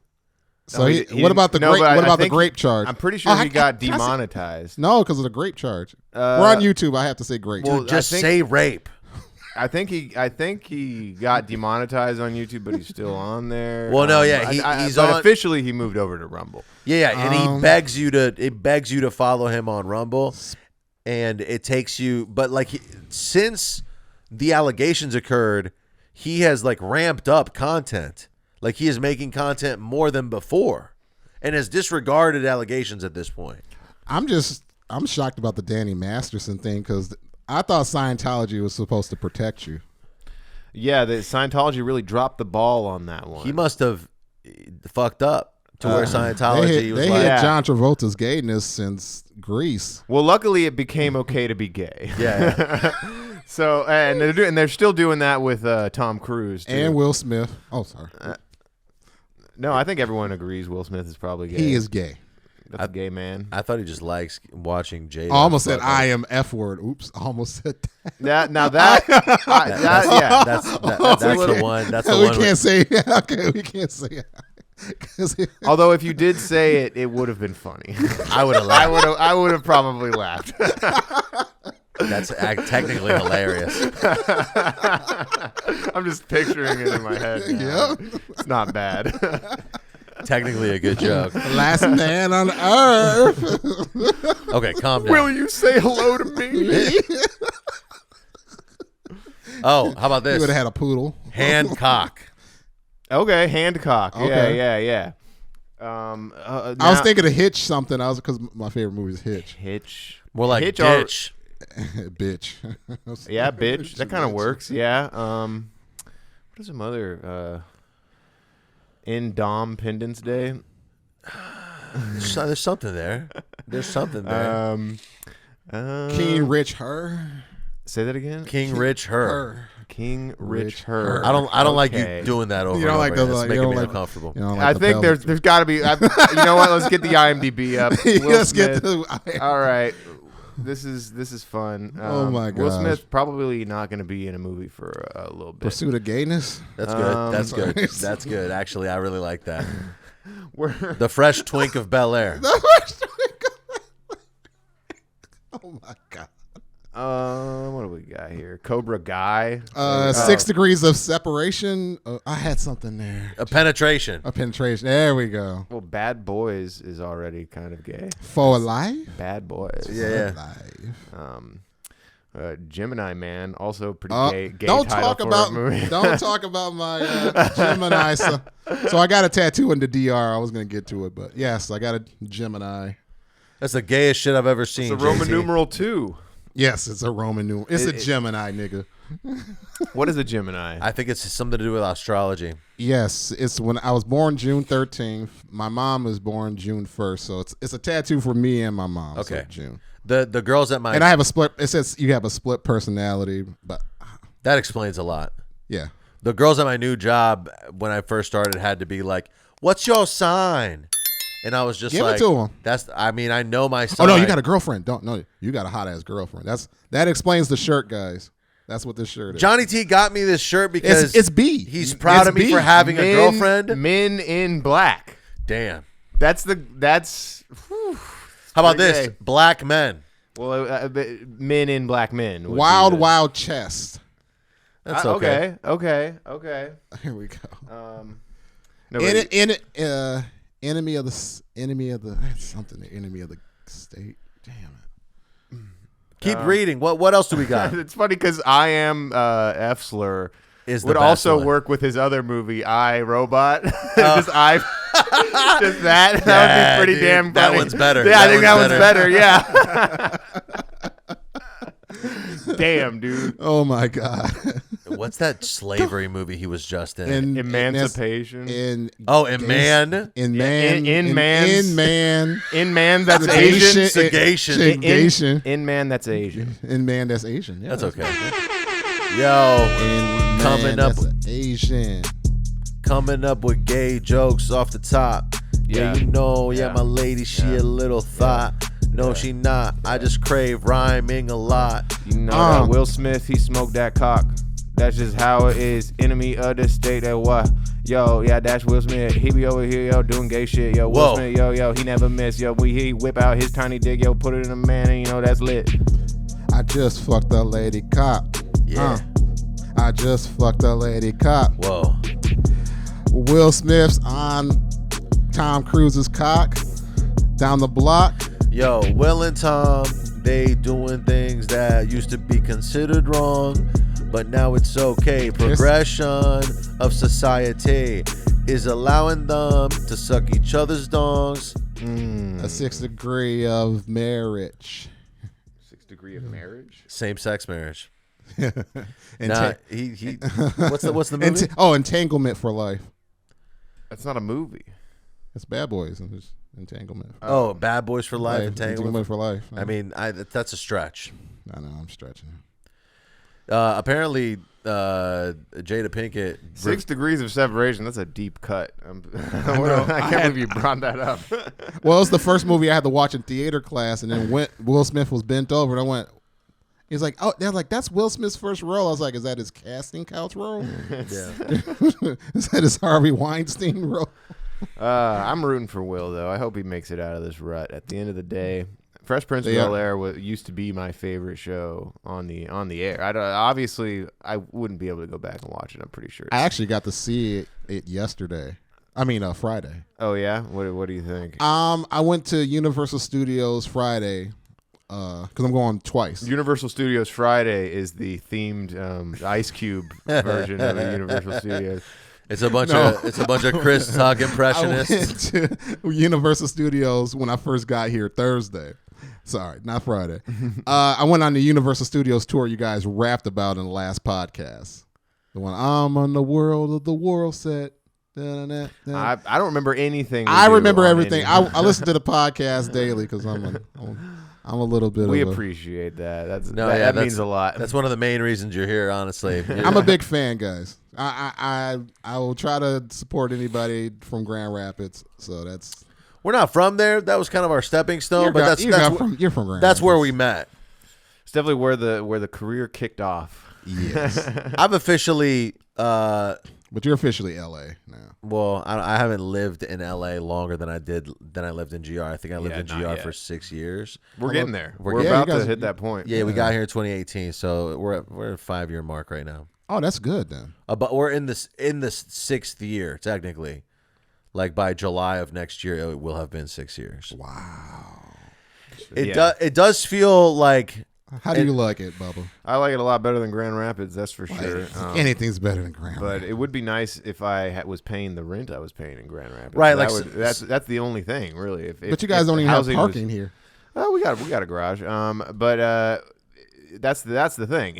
So what about the grape? What about the grape charge? I'm pretty sure he got can I say- demonetized. No, because of the grape charge. We're on YouTube. I have to say grape. well, Just I think- say rape. I think he got demonetized on YouTube, but he's still on there. Well, no, yeah, he's but on. officially he moved over to Rumble. Yeah, and he begs you to follow him on Rumble, and it takes you. But like since the allegations occurred, he has like ramped up content. Like he is making content more than before, and has disregarded allegations at this point. I'm shocked about the Danny Masterson thing because I thought Scientology was supposed to protect you. Yeah, the Scientology really dropped the ball on that one. He must have fucked up to where Scientology was they like, hid John Travolta's gayness since Grease. Well, luckily it became okay to be gay. yeah. So and they're still doing that with Tom Cruise too. And Will Smith. Oh, sorry. No, I think everyone agrees Will Smith is probably gay. He is gay. That's a gay man. I thought he just likes watching Jada. I almost said fuck I am F word. Oops. I almost said that. That's the one. That's the we one. can't say okay, we can't say it. Although if you did say it, it would have been funny. I would have laughed. I would have probably laughed. That's technically hilarious. I'm just picturing it in my head. Now. Yep. It's not bad. Technically a good joke. Last man on earth. Okay, calm down. Will you say hello to me? Oh, how about You this? would have had a poodle. Hancock. Okay, Handcock. Okay. Yeah. I was thinking of Hitch something. because my favorite movie is Hitch. Hitch. More like Hitch ditch. Bitch. Yeah, bitch. That kind of works. Yeah. What is some other Independence Day? There's something there. There's something there. King Rich Her. Say that again. King Rich Her. King Rich Her. I don't like Okay. you doing that over. You don't and like over. the- It's you making don't me like- uncomfortable. You know, like I the think pelvic. there's got to be. You know what? Let's get the IMDb up. Will Let's Smith. get to. All right. This is fun. Oh my Will gosh. Smith probably not going to be in a movie for a little bit. Pursuit of Gayness. That's good. That's sorry. good. That's good. Actually, I really like that. We're- The Fresh Twink of Bel Air. Oh my God. what do we got here? Cobra Guy. 6 Degrees of Separation. I had something there. A penetration. A penetration. There we go. Well, Bad Boys is already kind of gay. For Life. Bad Boys. Yeah. Life. Gemini Man, also pretty gay don't title talk for about a movie. don't talk about my Gemini. So I got a tattoo in the DR. I was gonna get to it, but yes, I got a Gemini. That's the gayest shit I've ever seen. It's a Roman JT. numeral 2. Yes, it's a Roman numeral. It's a Gemini, nigga. What is a Gemini? I think it's something to do with astrology. Yes, it's when I was born June 13th. My mom was born June 1st, so it's a tattoo for me and my mom. Okay. So June. The girls at my And I have a split. It says you have a split personality, but that explains a lot. yeah. The girls at my new job when I first started had to be like, "What's your sign?" And I was just Give it like, to 'em. "That's." I mean, I know my Oh sign. no, you got a girlfriend. Don't no, you got a hot ass girlfriend. That explains the shirt, guys. That's what this shirt is. Johnny T got me this shirt because It's B. He's proud It's of me B. for having a girlfriend. Men in black. Damn. That's How about pretty this? gay. Black men. Well, men in black men. would be Wild the- Wild Chest. That's okay. Okay. Here we go. No, wait. Enemy of the enemy of the something. The enemy of the state. Damn it. Keep reading. What else do we got? It's funny because I Am F Slur Is the would best also one. work with his other movie, I Robot. Just that. That would be pretty dude, damn that funny. one's better. Yeah, I That think that one's one's better. Yeah. Damn, dude. Oh my God. What's that slavery movie he was just in? Emancipation. In Man. In man. In man's- In man. In man, that's Segation. Asian. Segation. Segation. In man, that's Asian. In man, that's Asian. Yeah, That's okay. Yo, In coming man, up, that's Asian. coming up with gay jokes off the top. Yeah, Yeah. you know, Yeah. my lady, she a little thought. No, she not. I just crave rhyming a lot. You know that Will Smith, he smoked that cock. That's just how it is. Enemy of the state. That what? Yo, yeah, that's Will Smith. He be over here, yo, doing gay shit. Yo, Will Whoa. Smith, yo, he never miss. Yo, he whip out his tiny dick, yo, put it in a man, and you know that's lit. I just fucked a lady cop. Yeah. I just fucked a lady cop. Whoa. Will Smith's on Tom Cruise's cock down the block. Yo, Will and Tom, they doing things that used to be considered wrong, but now it's okay. Progression of society is allowing them to suck each other's dongs. A 6th degree of marriage. 6th degree of marriage. Same-sex marriage. Enta- Nah, he. What's the movie? Entanglement for life. That's not a movie. It's Bad Boys and it's Entanglement. Oh, Bad Boys for Life, Entanglement. for life. I mean, that's a stretch. I know I'm stretching. Apparently, Jada Pinkett. 6 degrees of separation. That's a deep cut. I can't believe you brought that up. Well, it was the first movie I had to watch in theater class, and then Will Smith was bent over, and I went. He's like, oh, they're like, that's Will Smith's first role. I was like, is that his casting couch role? Yeah. Is that his Harvey Weinstein role? I'm rooting for Will though. I hope he makes it out of this rut. At the end of the day, Fresh Prince of Yeah. Bel-Air used to be my favorite show on the air. Obviously, I wouldn't be able to go back and watch it. I'm pretty sure. I actually got to see it yesterday. I mean, Friday. Oh yeah, what do you think? I went to Universal Studios Friday because I'm going twice. Universal Studios Friday is the themed Ice Cube version of the Universal Studios. It's a bunch of Chris Tuck impressionists. I went to Universal Studios when I first got here Thursday. Sorry, not Friday. I went on the Universal Studios tour you guys rapped about in the last podcast. The one I'm on the world of the world set. I don't remember anything. I remember everything. I listen to the podcast daily because I'm a little bit. We of appreciate that. That means a lot. That's one of the main reasons you're here, honestly. I'm a big fan, guys. I will try to support anybody from Grand Rapids. So that's. We're not from there. That was kind of our stepping stone, but you're from Grand that's where Rapids. we met. It's definitely where the career kicked off. Yes, I've officially. but you're officially LA now. Well, I haven't lived in LA longer than I lived in GR. I think I lived Yeah, in not GR yet. for 6 years. We're getting there. We're getting- about you guys- to hit that point. Yeah, we got here in 2018, so we're at a 5-year mark right now. Oh, that's good then. But we're in the 6th year technically. Like by July of next year, it will have been 6 years. Wow. It does feel like. How do you like it, Bubba? I like it a lot better than Grand Rapids, that's for sure. Anything's better than Grand But Rapids. it would be nice if I was paying the rent I was paying in Grand Rapids. Right, That like that's the only thing, really. If But you guys don't even have housing parking here. We got a garage. But that's the thing.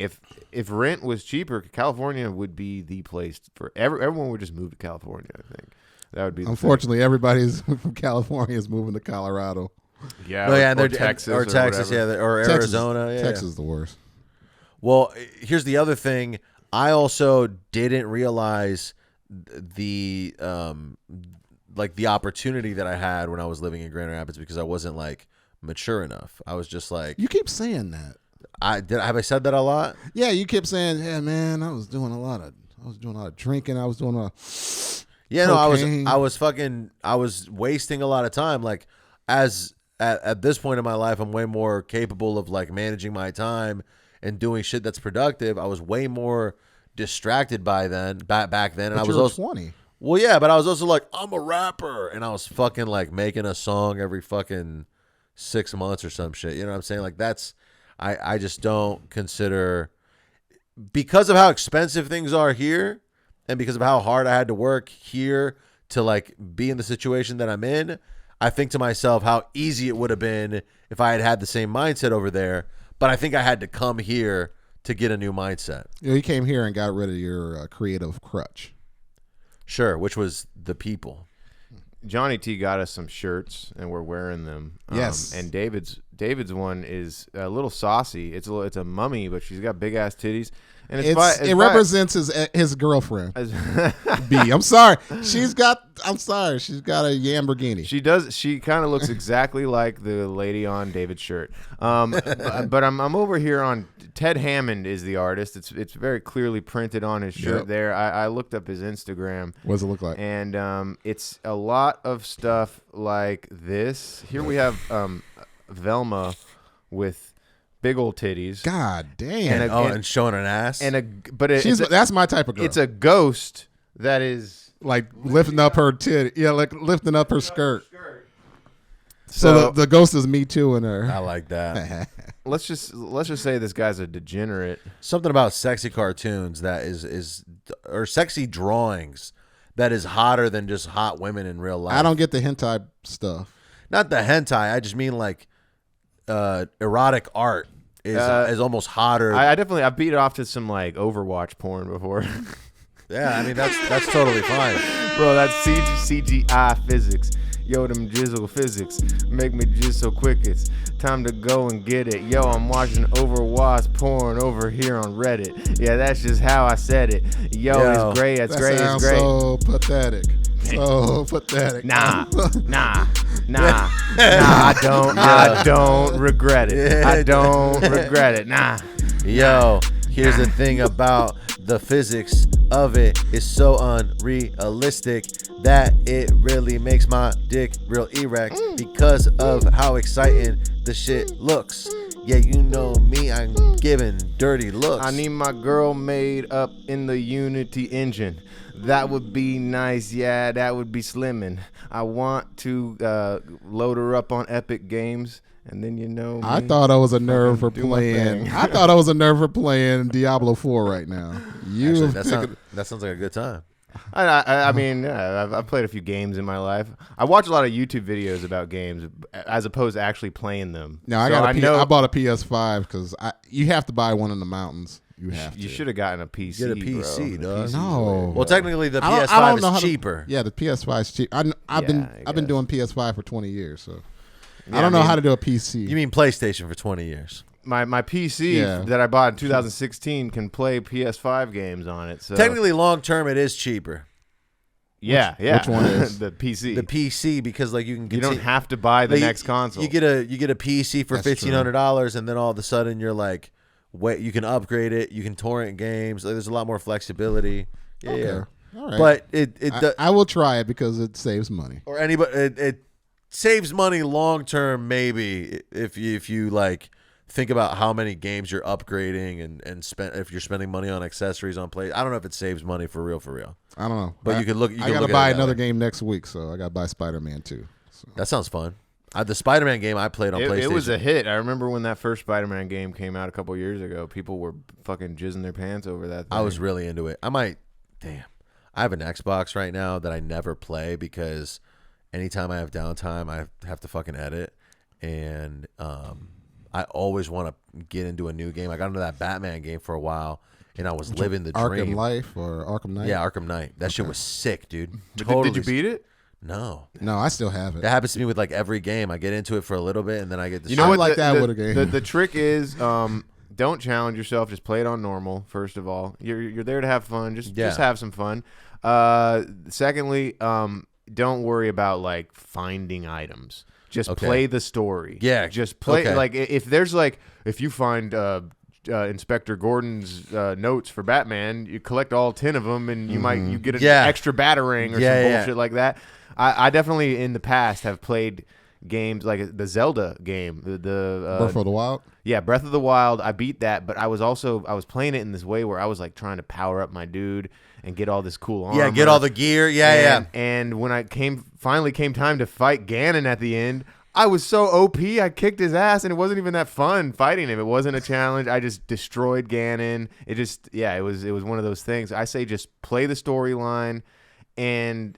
If rent was cheaper, California would be the place for everyone would just move to California. I think that would be. Unfortunately, everybody's from California is moving to Colorado. Yeah, No, yeah, or Texas, or Texas, whatever. yeah, or Texas, Arizona. Yeah. Texas is the worst. Well, here's the other thing. I also didn't realize the the opportunity that I had when I was living in Grand Rapids because I wasn't like mature enough. I was just like, You keep saying that. Have I said that a lot? Yeah, you kept saying, "Yeah, man, I was doing a lot of drinking. I was doing a Yeah, cocaine." no, I was wasting a lot of time. Like at this point in my life, I'm way more capable of like managing my time and doing shit that's productive. I was way more distracted back then, and I was also 20. Well, yeah, but I was also like, I'm a rapper, and I was fucking like making a song every fucking 6 months or some shit. You know what I'm saying? Like I just don't consider, because of how expensive things are here and because of how hard I had to work here to like be in the situation that I'm in, I think to myself how easy it would have been if I had had the same mindset over there. But I think I had to come here to get a new mindset. You came here and got rid of your creative crutch. Sure, which was the people. Johnny T got us some shirts, and we're wearing them. Yes. And David's one is a little saucy. It's a mummy, but she's got big ass titties, and It represents his girlfriend. B. I'm sorry. She's got a Lamborghini. She does. She kind of looks exactly like the lady on David's shirt. But I'm over here on Ted Hammond is the artist. It's very clearly printed on his shirt. Yep. There. I looked up his Instagram. What does it look like? And it's a lot of stuff like this. Here we have Velma with big old titties. God damn. And showing an ass. That's my type of girl. It's a ghost that is like lifting up her titty. Yeah, like lifting up her skirt. So the ghost is me too in her. I like that. Let's just say this guy's a degenerate. Something about sexy cartoons that is or sexy drawings that is hotter than just hot women in real life. I don't get the hentai stuff. Not the hentai. I just mean like erotic art is almost hotter. I beat it off to some like Overwatch porn before. Yeah, I mean that's totally fine, bro. That's CGI physics. Yo, them jizzle physics make me jizz so quick. It's time to go and get it. Yo, I'm watching Overwatch porn over here on Reddit. Yeah, that's just how I said it. Yo, it's great. It's great. It's great. So pathetic. So pathetic. Nah. I don't regret it. I don't regret it. Nah. Yo, here's the thing about the physics of it is so unrealistic that it really makes my dick real erect because of how exciting the shit looks. Yeah, you know me, I'm giving dirty looks. I need my girl made up in the Unity engine. That would be nice. Yeah, that would be slimming. I want to load her up on Epic Games. And then I thought I was a nerve for playing. I thought I was a nerve for playing Diablo 4 right now. Actually, that sounds like a good time. I mean, yeah, I've played a few games in my life. I watch a lot of YouTube videos about games as opposed to actually playing them. No, I bought a PS5 because you have to buy one in the mountains. You should have gotten a PC. Get a PC, dog. No. Well, technically the PS5 is cheaper. Yeah, the PS5 is cheap. I've been doing PS5 for 20 years, so. Yeah, I don't know how to do a PC. You mean PlayStation for 20 years? My PC that I bought in 2016 can play PS5 games on it. So technically, long term, it is cheaper. Yeah. Which one is the PC? The PC, because like you don't have to buy the next console. You get a PC for $1,500, and then all of a sudden you're like, wait, you can upgrade it. You can torrent games. Like, there's a lot more flexibility. Yeah. Okay. All right. But I will try it because it saves money. Or anybody it saves money long term, maybe if you like think about how many games you're upgrading and spend if you're spending money on accessories on play. I don't know if it saves money for real. I don't know, but you could look. I gotta buy another game next week, so I gotta buy Spider-Man 2. So. That sounds fun. The Spider-Man game I played on PlayStation. It was a hit. I remember when that first Spider-Man game came out a couple years ago. People were fucking jizzing their pants over that thing. I was really into it. I have an Xbox right now that I never play because anytime I have downtime, I have to fucking edit. and I always want to get into a new game. I got into that Batman game for a while, and I was living the dream. Arkham Life or Arkham Knight? Yeah, Arkham Knight. That shit was sick, dude. Did you beat it? No. No, I still have it. That happens to me with like every game. I get into it for a little bit, and then I get You know what? like that with a game. The trick is don't challenge yourself. Just play it on normal, first of all. You're there to have fun. Just have some fun. Secondly, don't worry about like finding items. Just play the story. Yeah. Just play like if you find Inspector Gordon's notes for Batman, you collect all 10 of them, and you get an extra batarang or some bullshit like that. I definitely in the past have played games like the Zelda game, the Breath of the Wild. Yeah, Breath of the Wild. I beat that, but I was playing it in this way where I was like trying to power up my dude and get all this cool armor. Yeah, get all the gear. And when I finally came time to fight Ganon at the end, I was so OP. I kicked his ass, and it wasn't even that fun fighting him. It wasn't a challenge. I just destroyed Ganon. It was one of those things. I say just play the storyline and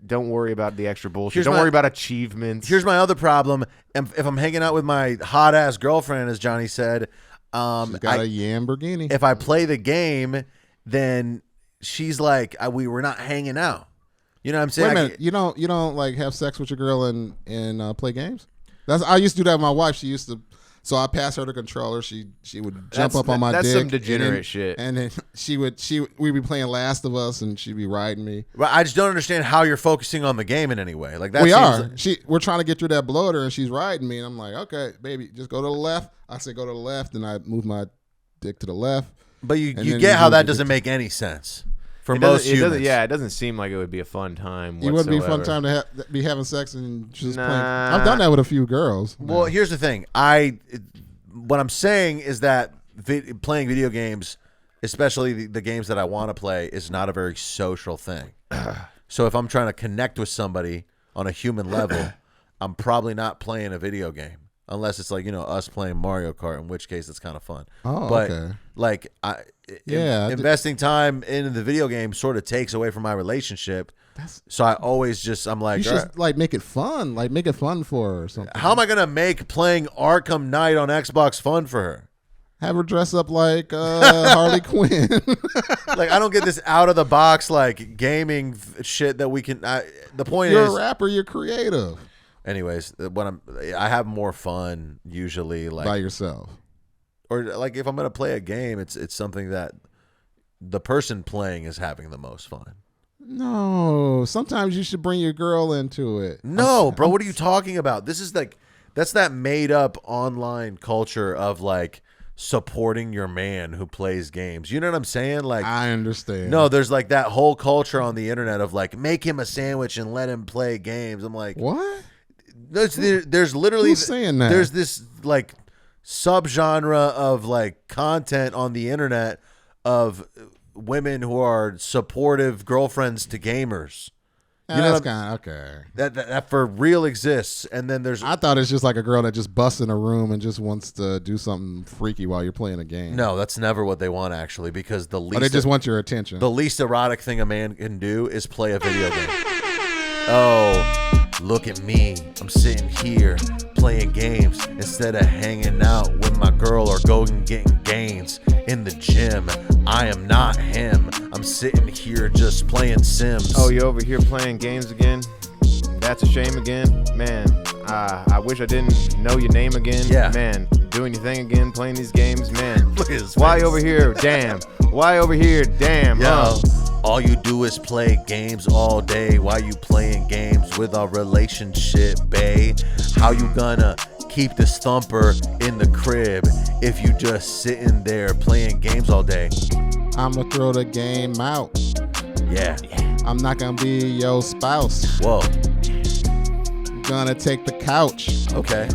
don't worry about the extra bullshit. Don't worry about achievements. Here's my other problem. If I'm hanging out with my hot ass girlfriend, as Johnny said, she's got a Lamborghini. If I play the game, then she's like, we're not hanging out. You know what I'm saying? Wait a minute. You don't like have sex with your girl and play games? I used to do that with my wife. She used to. So I pass her the controller. She would jump up on my dick. That's some degenerate shit. And then we'd be playing Last of Us, and she'd be riding me. But I just don't understand how you're focusing on the game in any way. Like that. We're trying to get through that bloater, and she's riding me, and I'm like, okay, baby, just go to the left. I say go to the left, and I move my dick to the left. But you get how that doesn't make any sense for most humans. It doesn't seem like it would be a fun time. It wouldn't be a fun time to be having sex and just playing. I've done that with a few girls. Well, here's the thing. What I'm saying is that playing video games, especially the games that I want to play, is not a very social thing. So if I'm trying to connect with somebody on a human level, I'm probably not playing a video game unless it's like, us playing Mario Kart, in which case it's kind of fun. Oh, but okay. Like investing time in the video game sort of takes away from my relationship. So I always I'm like, you should like make it fun, make it fun for her or something. How am I gonna make playing Arkham Knight on Xbox fun for her? Have her dress up like Harley Quinn. Like I don't get this out of the box like gaming shit that we can. The point you're is, a rapper, you're creative. Anyways, I have more fun usually like by yourself, or like if I'm gonna play a game, it's something that the person playing is having the most fun. No, sometimes you should bring your girl into it. No, bro, what are you talking about? This is like that's that made up online culture of like supporting your man who plays games. You know what I'm saying? Like I understand. No, there's like that whole culture on the internet of like make him a sandwich and let him play games. I'm like, what? There's literally who's saying that? There's this like subgenre of like content on the internet of women who are supportive girlfriends to gamers. You know, that's kind of okay. That for real exists, and then there's. I thought it's just like a girl that just busts in a room and just wants to do something freaky while you're playing a game. No, that's never what they want actually, because the least. They just want your attention. The least erotic thing a man can do is play a video game. Oh, look at me! I'm sitting here playing games instead of hanging out with my girl or going and getting gains in the gym. I am not him. I'm sitting here just playing Sims. Oh, you over here playing games again? That's a shame again, man. I wish I didn't know your name again. Yeah, man. Doing your thing again, playing these games, man. Look at his Why face. over here? Damn. Why over here? Damn. Yo, all you do is play games all day. Why you playing games with our relationship, bae? How you gonna keep this thumper in the crib if you just sitting there playing games all day? I'ma throw the game out. Yeah. I'm not gonna be your spouse. Whoa. I'm gonna take the couch. Okay.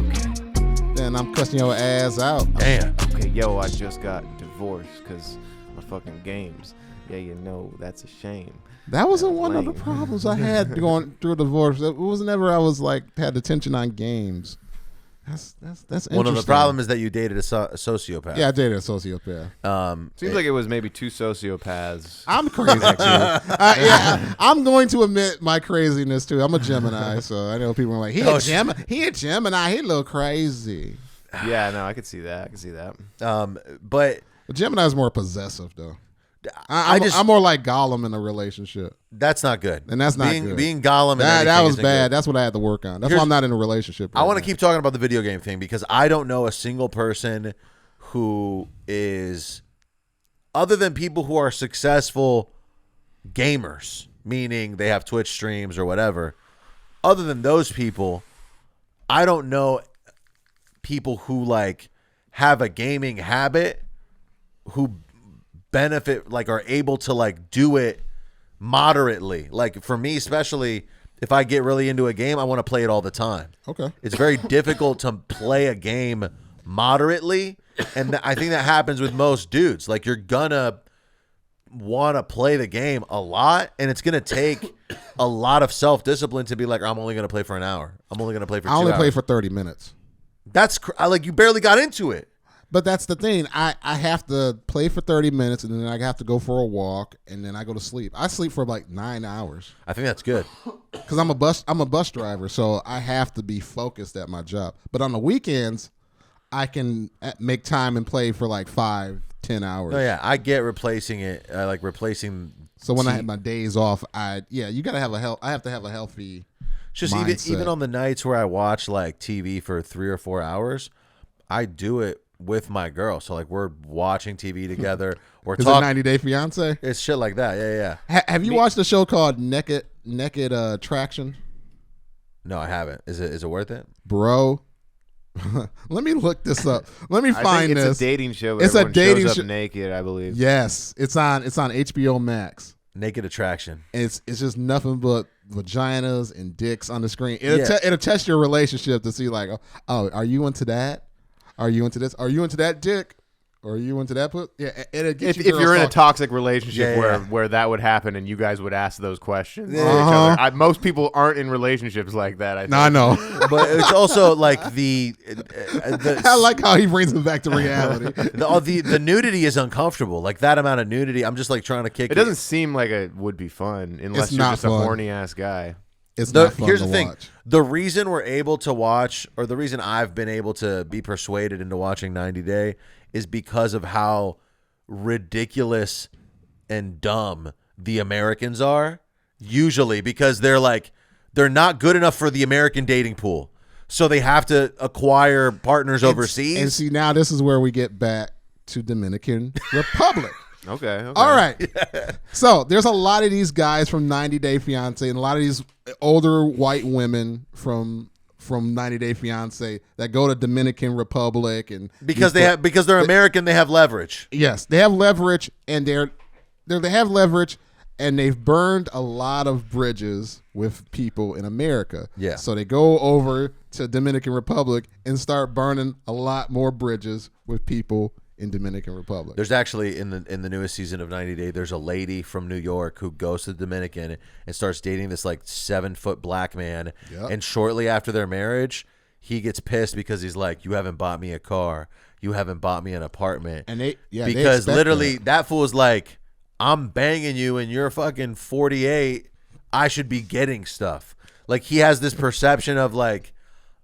Then I'm cussing your ass out. Damn. Okay, yo, I just got divorced because of fucking games. Yeah, you know, that's a shame. That wasn't one of the problems I had going through a divorce. It was never I was like had attention on games. That's One of the interesting. problems is that you dated a sociopath. Yeah, I dated a sociopath. Seems like it was maybe 2 sociopaths. I'm crazy too. Yeah, I'm going to admit my craziness too. I'm a Gemini, so I know people are like, he a Gemini, he a little crazy. Yeah, no, I could see that. But Gemini's more possessive though. I'm I'm more like Gollum in a relationship. that's not good. And that's not good. Being Gollum. That was bad. That's what I had to work on. That's why I'm not in a relationship. I want to keep talking about the video game thing because I don't know a single person who is, other than people who are successful gamers, meaning they have Twitch streams or whatever. Other than those people, I don't know people who like have a gaming habit who benefit, like are able to like do it moderately. Like for me, especially if I get really into a game, I want to play it all the time. Okay. It's very difficult to play a game moderately. And I think that happens with most dudes. Like you're gonna want to play the game a lot, and it's gonna take a lot of self-discipline to be like, I'm only gonna play for an hour. I'm only gonna play for 2 hours. I only play for 30 minutes. That's like you barely got into it. But that's the thing. I have to play for 30 minutes, and then I have to go for a walk, and then I go to sleep. I sleep for like 9 hours I think that's good. because I'm a bus driver, so I have to be focused at my job. But on the weekends, I can make time and play for like 5-10 hours. Oh yeah, I get replacing it, like replacing. So when I have my days off, you gotta have I have to have a healthy. Just even on the nights where I watch like TV for 3 or 4 hours, I do it with my girl. So like we're watching TV together. We're Is talking. it 90 Day Fiance? It's shit like that. Yeah. Have you watched a show called Naked Attraction? No, I haven't. Is it worth it? Bro, let me look this up. Let me find it's this. a dating show. But It's a everyone dating shows show. up naked, I believe. Yes, it's on HBO Max. Naked Attraction. And it's just nothing but vaginas and dicks on the screen. It'll Yeah. it'll test your relationship to see like, oh, are you into that? Are you into this? Are you into that dick? Or are you into that? Yeah, it'll get If you girls you're in a talking. toxic relationship Yeah. where that would happen and you guys would ask those questions to each Uh-huh. other. Most people aren't in relationships like that. I think. No, I know. But it's also like the I like how he brings it back to reality. the nudity is uncomfortable. Like that amount of nudity, I'm just like trying to kick It doesn't seem like it would be fun unless It's you're not just fun. a horny ass guy. It's not fun Here's to the thing. watch. The reason we're able to watch, or the reason I've been able to be persuaded into watching 90 Day is because of how ridiculous and dumb the Americans are. Usually because they're not good enough for the American dating pool. So they have to acquire partners overseas. And see, now this is where we get back to Dominican Republic. Okay. All right. So there's a lot of these guys from 90 Day Fiance and a lot of these older white women from 90 Day Fiance that go to Dominican Republic and because they're American, they have leverage. yes, they have leverage and they have leverage and they've burned a lot of bridges with people in America. Yeah. So they go over to Dominican Republic and start burning a lot more bridges with people in Dominican Republic. There's actually in the newest season of 90 Day, there's a lady from New York who goes to the Dominican and starts dating this like 7-foot black man. Yep. And shortly after their marriage, he gets pissed because he's like, you haven't bought me a car. You haven't bought me an apartment. And they because expect literally that fool is like, I'm banging you and you're fucking 48. I should be getting stuff. Like he has this perception of like,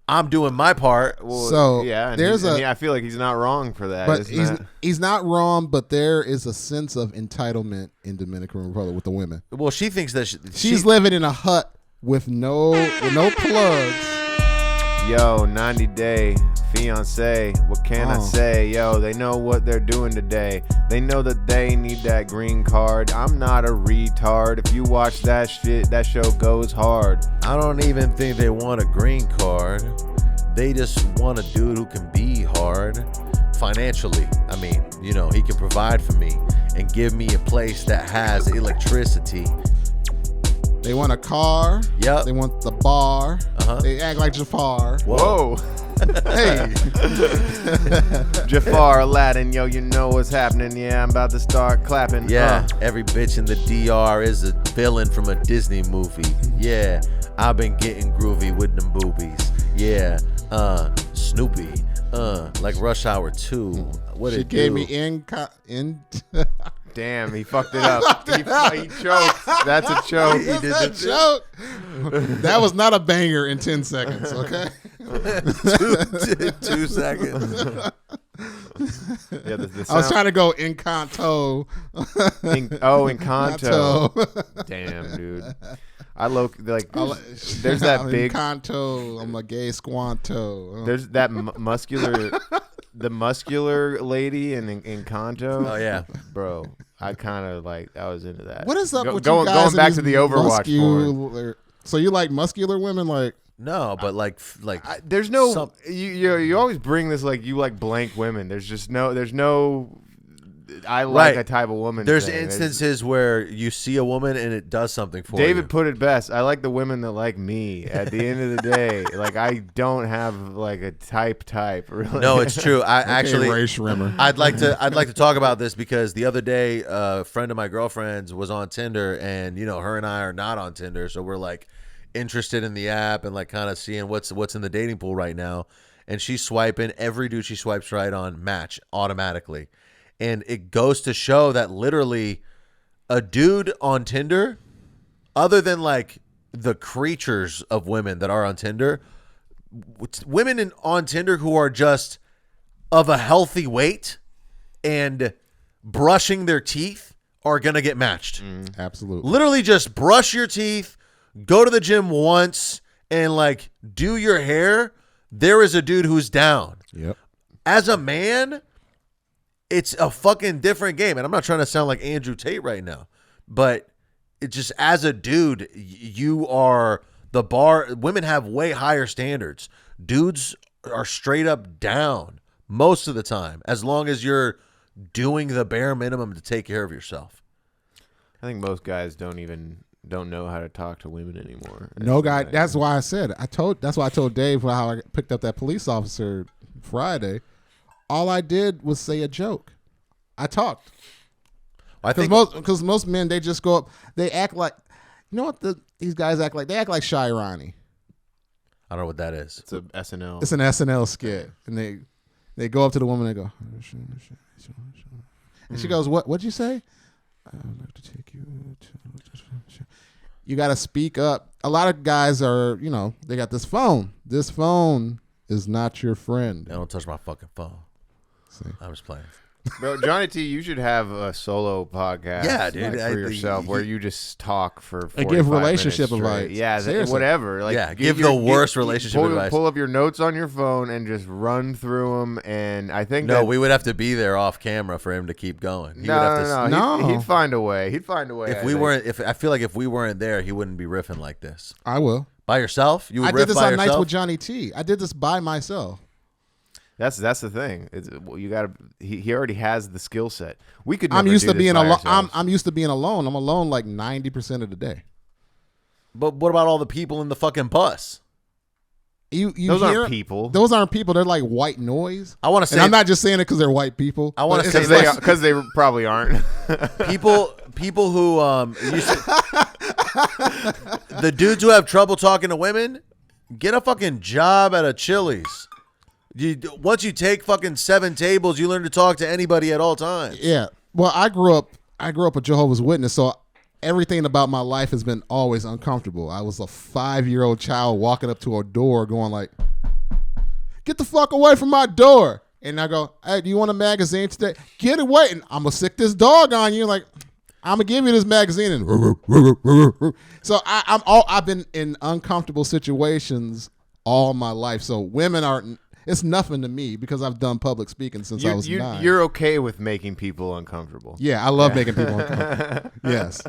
I'm doing my part. Well, So, yeah, and there's I feel like he's not wrong for that. But isn't he's not wrong, but there is a sense of entitlement in Dominican Republic with the women. Well, she thinks that She's living in a hut with no plugs. Yo, 90 Day Fiance, what can I say? Yo, they know what they're doing today. They know that they need that green card. I'm not a retard. If you watch that shit, that show goes hard. I don't even think they want a green card. They just want a dude who can be hard financially. I mean, you know, he can provide for me and give me a place that has electricity. They want a car. Yep. They want the bar. Uh-huh. They act like Jafar. Whoa. Hey. Jafar, Aladdin, yo, you know what's happening. Yeah, I'm about to start clapping. Yeah, every bitch in the DR is a villain from a Disney movie. Yeah, I've been getting groovy with them boobies. Yeah, Snoopy, like Rush Hour 2. What She it gave do? me in. Damn, he fucked it up. he choked. That's a choke. He did That joke. That was not a banger in 10 seconds. Okay. 2 seconds. Yeah, the I was sound- trying to go Encanto. Encanto. Damn, dude. I like. There's that big. Encanto. I'm a gay squanto. There's that muscular. The muscular lady in Encanto. Oh yeah, bro. I kind of I was into that. What is up with going you guys? going back to the Overwatch porn. So you like muscular women? Like no, but like there's no some, you always bring this like you like blank women. There's no I like a type of woman. There's thing. instances where you see a woman and it does something for you. David put it best. I like the women that like me. At the end of the day, like I don't have like a type. Really. No, it's true. I okay, actually, Ray Schrimmer. I'd like to talk about this because the other day, a friend of my girlfriend's was on Tinder, and her and I are not on Tinder, so we're like interested in the app and like kind of seeing what's in the dating pool right now. And she's swiping every dude she swipes right on match automatically. And it goes to show that literally a dude on Tinder, other than like the creatures of women that are on Tinder, women on Tinder who are just of a healthy weight and brushing their teeth are going to get matched. Absolutely. Literally just brush your teeth, go to the gym once, and like do your hair. There is a dude who's down. Yep. As a man, it's a fucking different game. And I'm not trying to sound like Andrew Tate right now, but it just, as a dude, you are the bar. Women have way higher standards. Dudes are straight up down most of the time, as long as you're doing the bare minimum to take care of yourself. I think most guys don't know how to talk to women anymore. No guy. That's why I said that's why I told Dave how I picked up that police officer Friday. All I did was say a joke. I talked. I think Because most men, they just go up. They act like, these guys act like? They act like Shy Ronnie. I don't know what that is. It's a SNL. It's an SNL skit, and they go up to the woman and go, and she goes, "What'd you say?" I would like to take you to. You got to speak up. A lot of guys are, they got this phone. This phone is not your friend. Don't touch my fucking phone. See? I'm just playing. Bro, Johnny T, you should have a solo podcast. Yeah, dude, for yourself, where you just talk for 45 give relationship minutes straight. advice. Yeah, Seriously. whatever. Like, Yeah, give the worst relationship advice. Pull up your notes on your phone and just run through them. And I think We would have to be there off camera for him to keep going. He would have to, No. He'd find a way. He'd find a way. I feel like if we weren't there, he wouldn't be riffing like this. I will. By yourself? You would I riff did this by on yourself? Nights with Johnny T. I did this by myself. That's the thing. You got to. He already has the skill set. We could. I'm never used do to this being by alone. ourselves. I'm used to being alone. I'm alone like 90% of the day. But what about all the people in the fucking bus? You Those hear, aren't people. Those aren't people. They're like white noise. I want to say, and I'm not just saying it because they're white people. I want to but say it's because they probably aren't. people who the dudes who have trouble talking to women, get a fucking job at a Chili's. Once you take fucking 7 tables, you learn to talk to anybody at all times. Yeah. Well, I grew up a Jehovah's Witness, so everything about my life has been always uncomfortable. I was a 5-year-old child walking up to a door going like, "Get the fuck away from my door." And I go, "Hey, do you want a magazine today? Get away." And I'm going to sick this dog on you. Like, I'm going to give you this magazine. And so I've been in uncomfortable situations all my life. So women aren't. It's nothing to me because I've done public speaking since I was 9. You're okay with making people uncomfortable. Yeah, I love making people uncomfortable. Yes.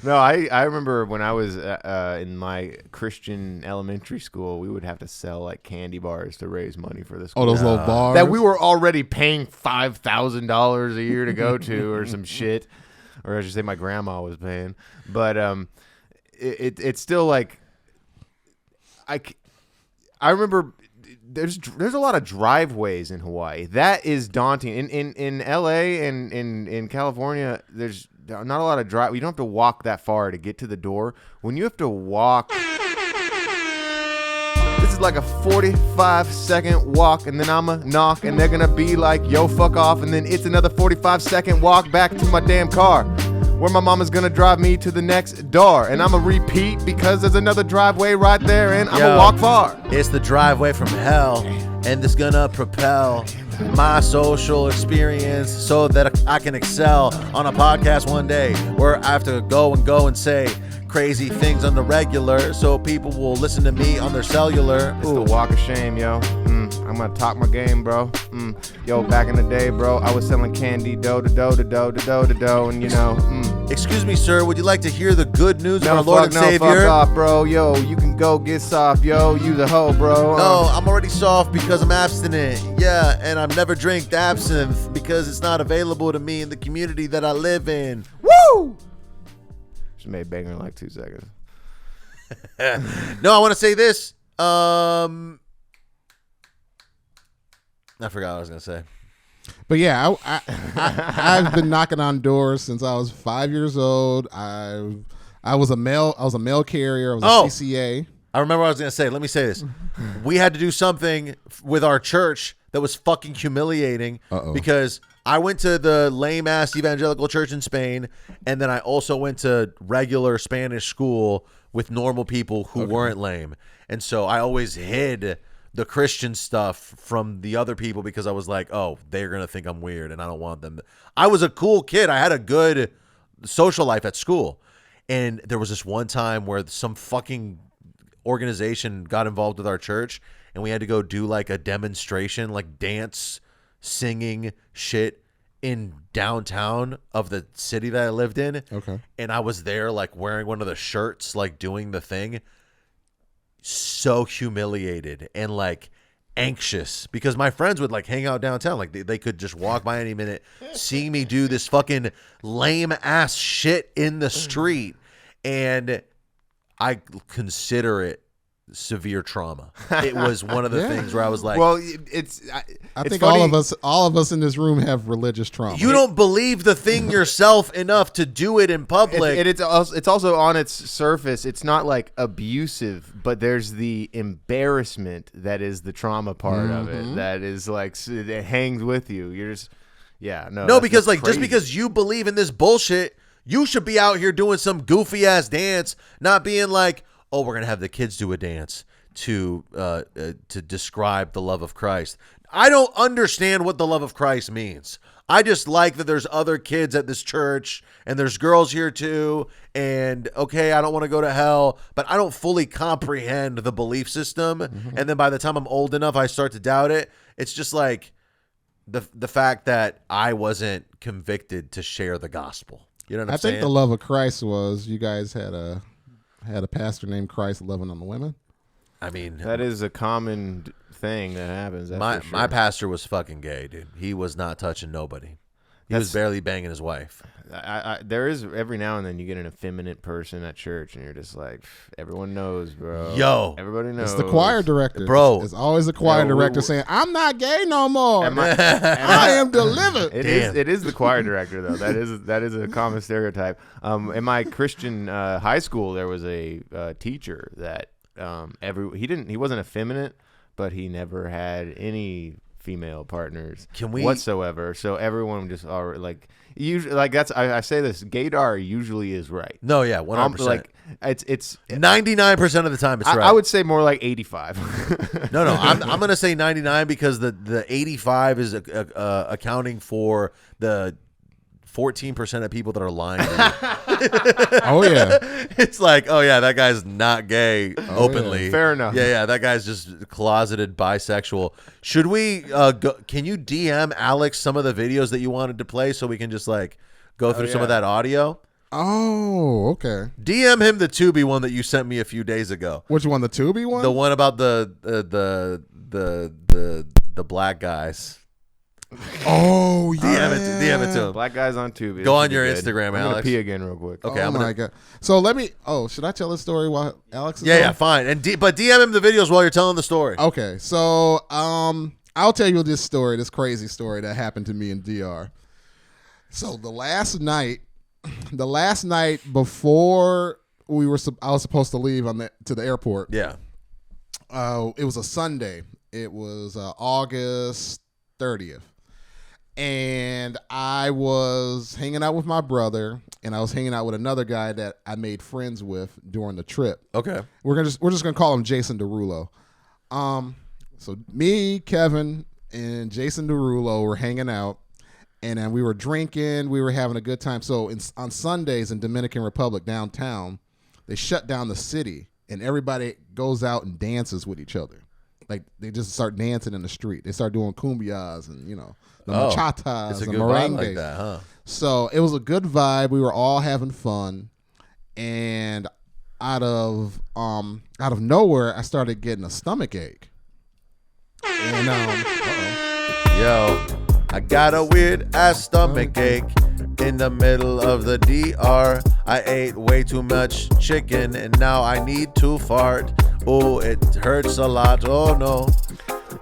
No, I remember when I was in my Christian elementary school, we would have to sell like candy bars to raise money for the school. Oh, those little bars that we were already paying $5,000 a year to go to, or some shit, or I should say my grandma was paying. But it's still like I remember. There's a lot of driveways in Hawaii. That is daunting. In LA and in California, there's not a lot of drive. You don't have to walk that far to get to the door. When you have to walk, this is like a 45-second walk, and then I'ma knock, and they're gonna be like, yo, fuck off, and then it's another 45-second walk back to my damn car, where my mama's gonna drive me to the next door, and I'ma repeat because there's another driveway right there, and I'ma walk far. It's the driveway from hell, and it's gonna propel my social experience so that I can excel on a podcast one day, where I have to go and say crazy things on the regular so people will listen to me on their cellular. It's the walk of shame, yo. I'm gonna talk my game, bro. Yo, back in the day, bro, I was selling candy, dough to dough to dough to dough to dough, and you know. Excuse me, sir, would you like to hear the good news of No, our Lord and Savior? fuck off, bro. Yo, you can go get soft, yo. You the hoe, bro. No, I'm already soft because I'm abstinent. Yeah, and I've never drank absinthe because it's not available to me in the community that I live in. Woo! She made banger in like 2 seconds. No, I want to say this. I forgot what I was gonna say. But yeah, I've been knocking on doors since I was 5 years old. I was a mail carrier. I was a CCA. I remember what I was gonna say. Let me say this. We had to do something with our church that was fucking humiliating because I went to the lame ass evangelical church in Spain, and then I also went to regular Spanish school with normal people who weren't lame. And so I always hid the Christian stuff from the other people because I was like, oh, they're going to think I'm weird and I don't want them. I was a cool kid. I had a good social life at school. And there was this one time where some fucking organization got involved with our church, and we had to go do like a demonstration, like dance, singing shit in downtown of the city that I lived in. Okay. And I was there like wearing one of the shirts, like doing the thing. So humiliated and like anxious because my friends would like hang out downtown. Like they could just walk by any minute, see me do this fucking lame ass shit in the street. And I consider it severe trauma. It was one of the things where I was like, well, I think all of us in this room have religious trauma. you don't believe the thing yourself enough to do it in public. It's also on its surface. It's not like abusive, but there's the embarrassment that is the trauma part of it. That is like it hangs with you. You're just because like just because you believe in this bullshit, you should be out here doing some goofy ass dance, not being like, oh, we're gonna have the kids do a dance to describe the love of Christ. I don't understand what the love of Christ means. I just like that there's other kids at this church and there's girls here too. And okay, I don't want to go to hell, but I don't fully comprehend the belief system. And then by the time I'm old enough, I start to doubt it. It's just like the fact that I wasn't convicted to share the gospel. You know what I'm saying? I think the love of Christ was you guys had a pastor named Christ loving on the women. I mean, that is a common thing that happens. My pastor was fucking gay, dude. He was not touching nobody. He was barely banging his wife. There is every now and then you get an effeminate person at church, and you're just like, everyone knows, bro. Yo, everybody knows. It's the choir director, bro. It's always the choir director saying, "I'm not gay no more. I am delivered." It is the choir director though. That is a common stereotype. In my Christian high school, there was a teacher that he wasn't effeminate, but he never had any female partners whatsoever. So everyone just are like, usually, like that's I say this, gaydar usually is right. No, yeah, 100%. Like it's 99% of the time it's right. I would say more like 85. No, I'm gonna say 99 because the 85 is accounting for the 14% of people that are lying. Oh yeah, it's like, oh yeah, that guy's not gay openly. Yeah. Fair enough. Yeah, that guy's just closeted bisexual. Should we can you DM Alex some of the videos that you wanted to play so we can just like go through some of that audio? Oh, okay. DM him the Tubi one that you sent me a few days ago. Which one, the Tubi one? The one about the black guys. Oh yeah, DM it to him. Black guys on Tubi. Go on your Instagram, I'm Alex. gonna pee again real quick. Okay, oh my God. So let me. Oh, should I tell the story while Alex is Yeah, fine. But DM him the videos while you're telling the story. Okay, so I'll tell you this crazy story that happened to me in DR. So the last night before I was supposed to leave to the airport. Yeah. It was a Sunday. It was August 30th. And I was hanging out with my brother, and I was hanging out with another guy that I made friends with during the trip. Okay. We're just gonna call him Jason Derulo. So me, Kevin, and Jason Derulo were hanging out, and then we were drinking. We were having a good time. So on Sundays in Dominican Republic downtown, they shut down the city, and everybody goes out and dances with each other. Like they just start dancing in the street. They start doing cumbias and the machatas it's a and good merengue. vibe like that, huh? So it was a good vibe. We were all having fun, and out of nowhere, I started getting a stomach ache. And Yo, I got a weird ass stomach ache in the middle of the DR. I ate way too much chicken and now I need to fart. Oh, it hurts a lot. Oh no.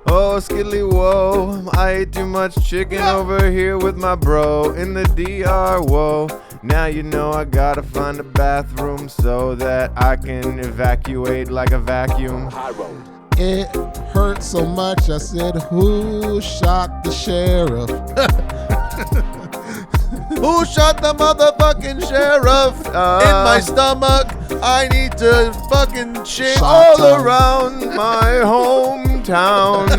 Oh, skiddly whoa, I ate too much chicken over here with my bro in the DR, whoa. Now you know I gotta find a bathroom so that I can evacuate like a vacuum. it hurt so much, I said, who shot the sheriff? Who shot the motherfucking sheriff in my stomach? I need to fucking shit All around my hometown,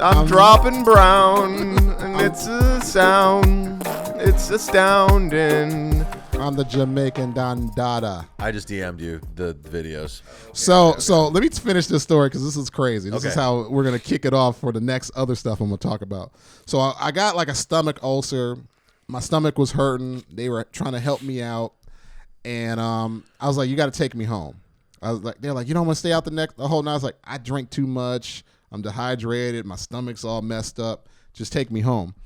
I'm dropping brown, and it's a sound, it's astounding. I'm the Jamaican Don Dada. I just DM'd you the videos. So let me finish this story because this is crazy. This is Okay. how we're gonna kick it off for the next other stuff I'm gonna talk about. So I got like a stomach ulcer. My stomach was hurting. They were trying to help me out, and I was like, "You got to take me home." They're like, "You don't want to stay out the whole night." I was like, "I drink too much. I'm dehydrated. My stomach's all messed up. Just take me home."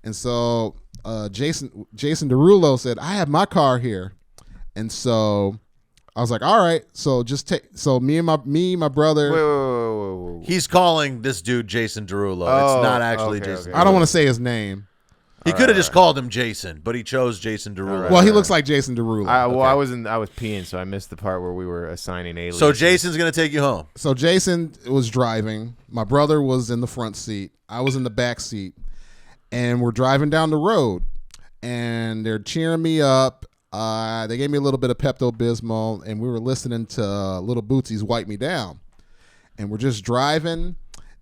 And so Jason Derulo said, "I have my car here," and so I was like, "All right." So just take. So me and my brother. Whoa. He's calling this dude Jason Derulo. Oh, it's not actually okay, Jason. okay. I don't want to say his name. He could have just called him Jason, but he chose Jason Derulo. Well, he looks like Jason Derulo. I was peeing, so I missed the part where we were assigning aliases. So Jason's gonna take you home. So Jason was driving. My brother was in the front seat. I was in the back seat. And we're driving down the road. And they're cheering me up. They gave me a little bit of Pepto-Bismol. And we were listening to Little Bootsy's Wipe Me Down. And we're just driving.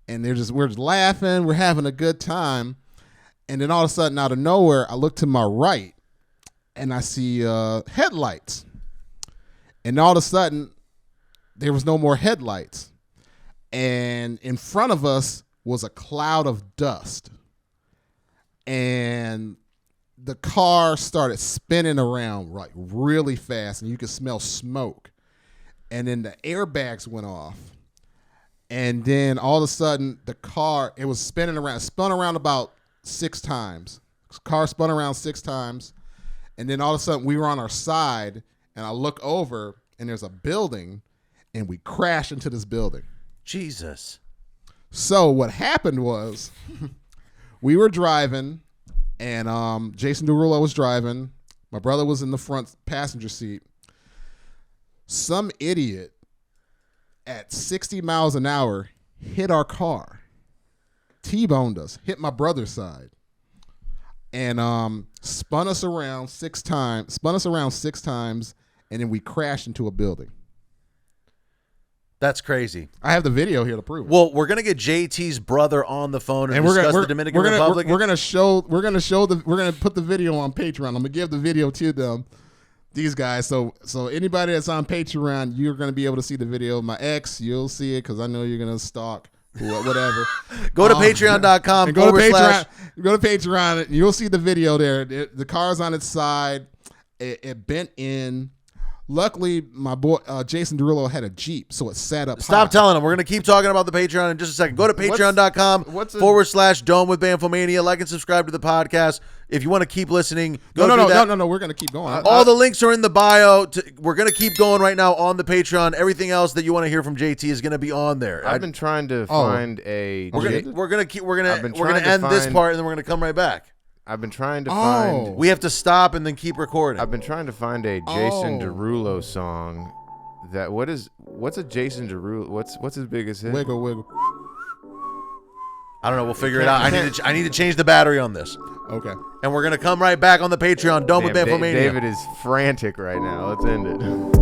And we're just laughing. We're having a good time. And then all of a sudden, out of nowhere, I look to my right. And I see headlights. And all of a sudden, there was no more headlights. And in front of us was a cloud of dust. And the car started spinning around like really fast, and you could smell smoke. And then the airbags went off. And then all of a sudden, the car, it was spinning around. It spun around about 6 times. The car spun around 6 times. And then all of a sudden, we were on our side, and I look over, and there's a building, and we crash into this building. Jesus. So what happened was we were driving, and Jason Derulo was driving. My brother was in the front passenger seat. Some idiot at 60 miles an hour hit our car, T-boned us, hit my brother's side, and spun us around 6 times, and then we crashed into a building. That's crazy. I have the video here to prove it. Well, we're gonna get JT's brother on the phone and discuss the Dominican Republic. We're gonna put the video on Patreon. I'm gonna give the video to them, these guys. So anybody that's on Patreon, you're gonna be able to see the video. My ex, you'll see it because I know you're gonna stalk whatever. Go to patreon.com and go to /. Go to Patreon. And you'll see the video there. The car's on its side. It bent in. Luckily, my boy Jason Derulo had a Jeep, so it sat up high. Stop telling them. We're going to keep talking about the Patreon in just a second. Go to patreon.com /Dome with Bamfomania. Like and subscribe to the podcast. If you want to keep listening, go No. that. We're going to keep going. All the links are in the bio. We're going to keep going right now on the Patreon. Everything else that you want to hear from JT is going to be on there. I've been trying to find a. We're going to end this part and then we're going to come right back. I've been trying to find. We have to stop and then keep recording. I've been trying to find a Jason Derulo song that. What's a Jason Derulo? What's his biggest hit? Wiggle, wiggle. I don't know. We'll figure it out. I need to change the battery on this. Okay. And we're gonna come right back on the Patreon. Dome with Damn, Bamfomania. David is frantic right now. Let's end it.